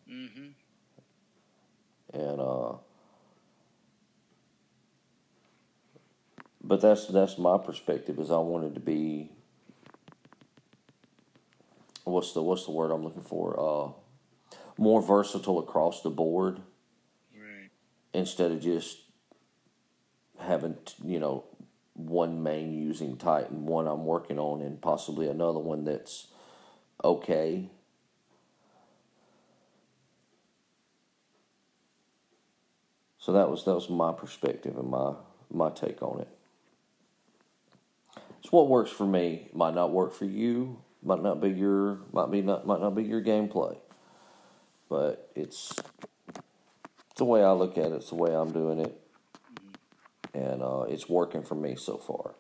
Mm-hmm. And but that's my perspective. Is I wanted to be. What's the word I'm looking for? More versatile across the board. Right. Instead of just having one main using Titan, one I'm working on, and possibly another one that's okay. So that was my perspective and my take on it. It's what works for me. Might not work for you. Might not be your gameplay. But it's the way I look at it. It's the way I'm doing it, and it's working for me so far.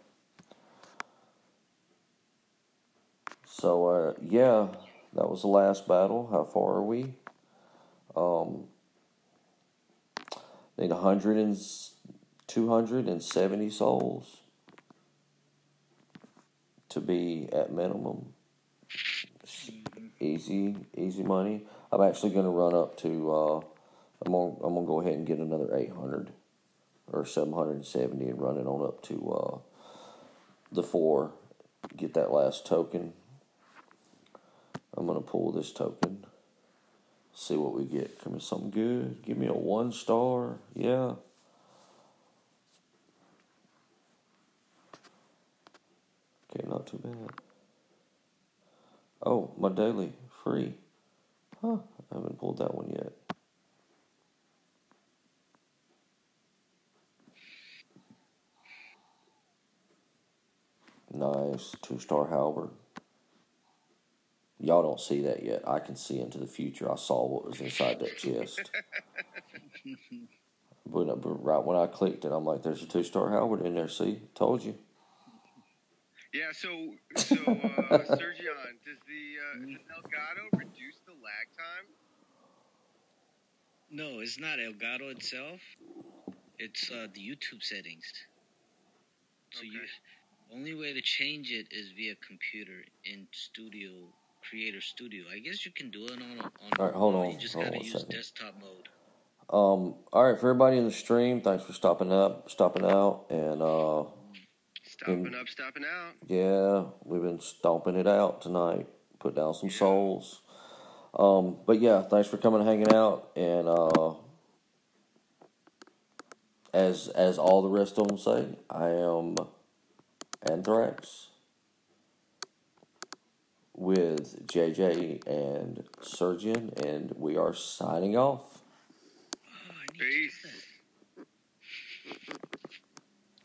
So yeah, that was the last battle. How far are we? Need 270 souls to be at minimum. Easy money. I'm actually going to run up to. I'm gonna go ahead and get another 800 or 770 and run it on up to the 4. Get that last token. I'm gonna pull this token. See what we get. Give me something good. Give me a 1 star. Yeah. Okay, not too bad. Oh, my daily free. Huh, I haven't pulled that one yet. Nice. 2-star halberd. Y'all don't see that yet. I can see into the future. I saw what was inside that chest. But right when I clicked it, I'm like, there's a 2-star halberd in there. See? Told you. Yeah, so Sergion, does Elgato reduce the lag time? No, it's not Elgato itself. It's the YouTube settings. So Okay. only way to change it is via computer in Creator Studio. I guess you can do it on all right, hold on. You just Hold gotta on use desktop mode. All right, for everybody in the stream, thanks for stopping out, and stopping out. Yeah, we've been stomping it out tonight. Put down some souls. But yeah, thanks for coming and hanging out. And as all the rest of them say, I am Anthrax with JJ and Surgeon, and we are signing off. Peace.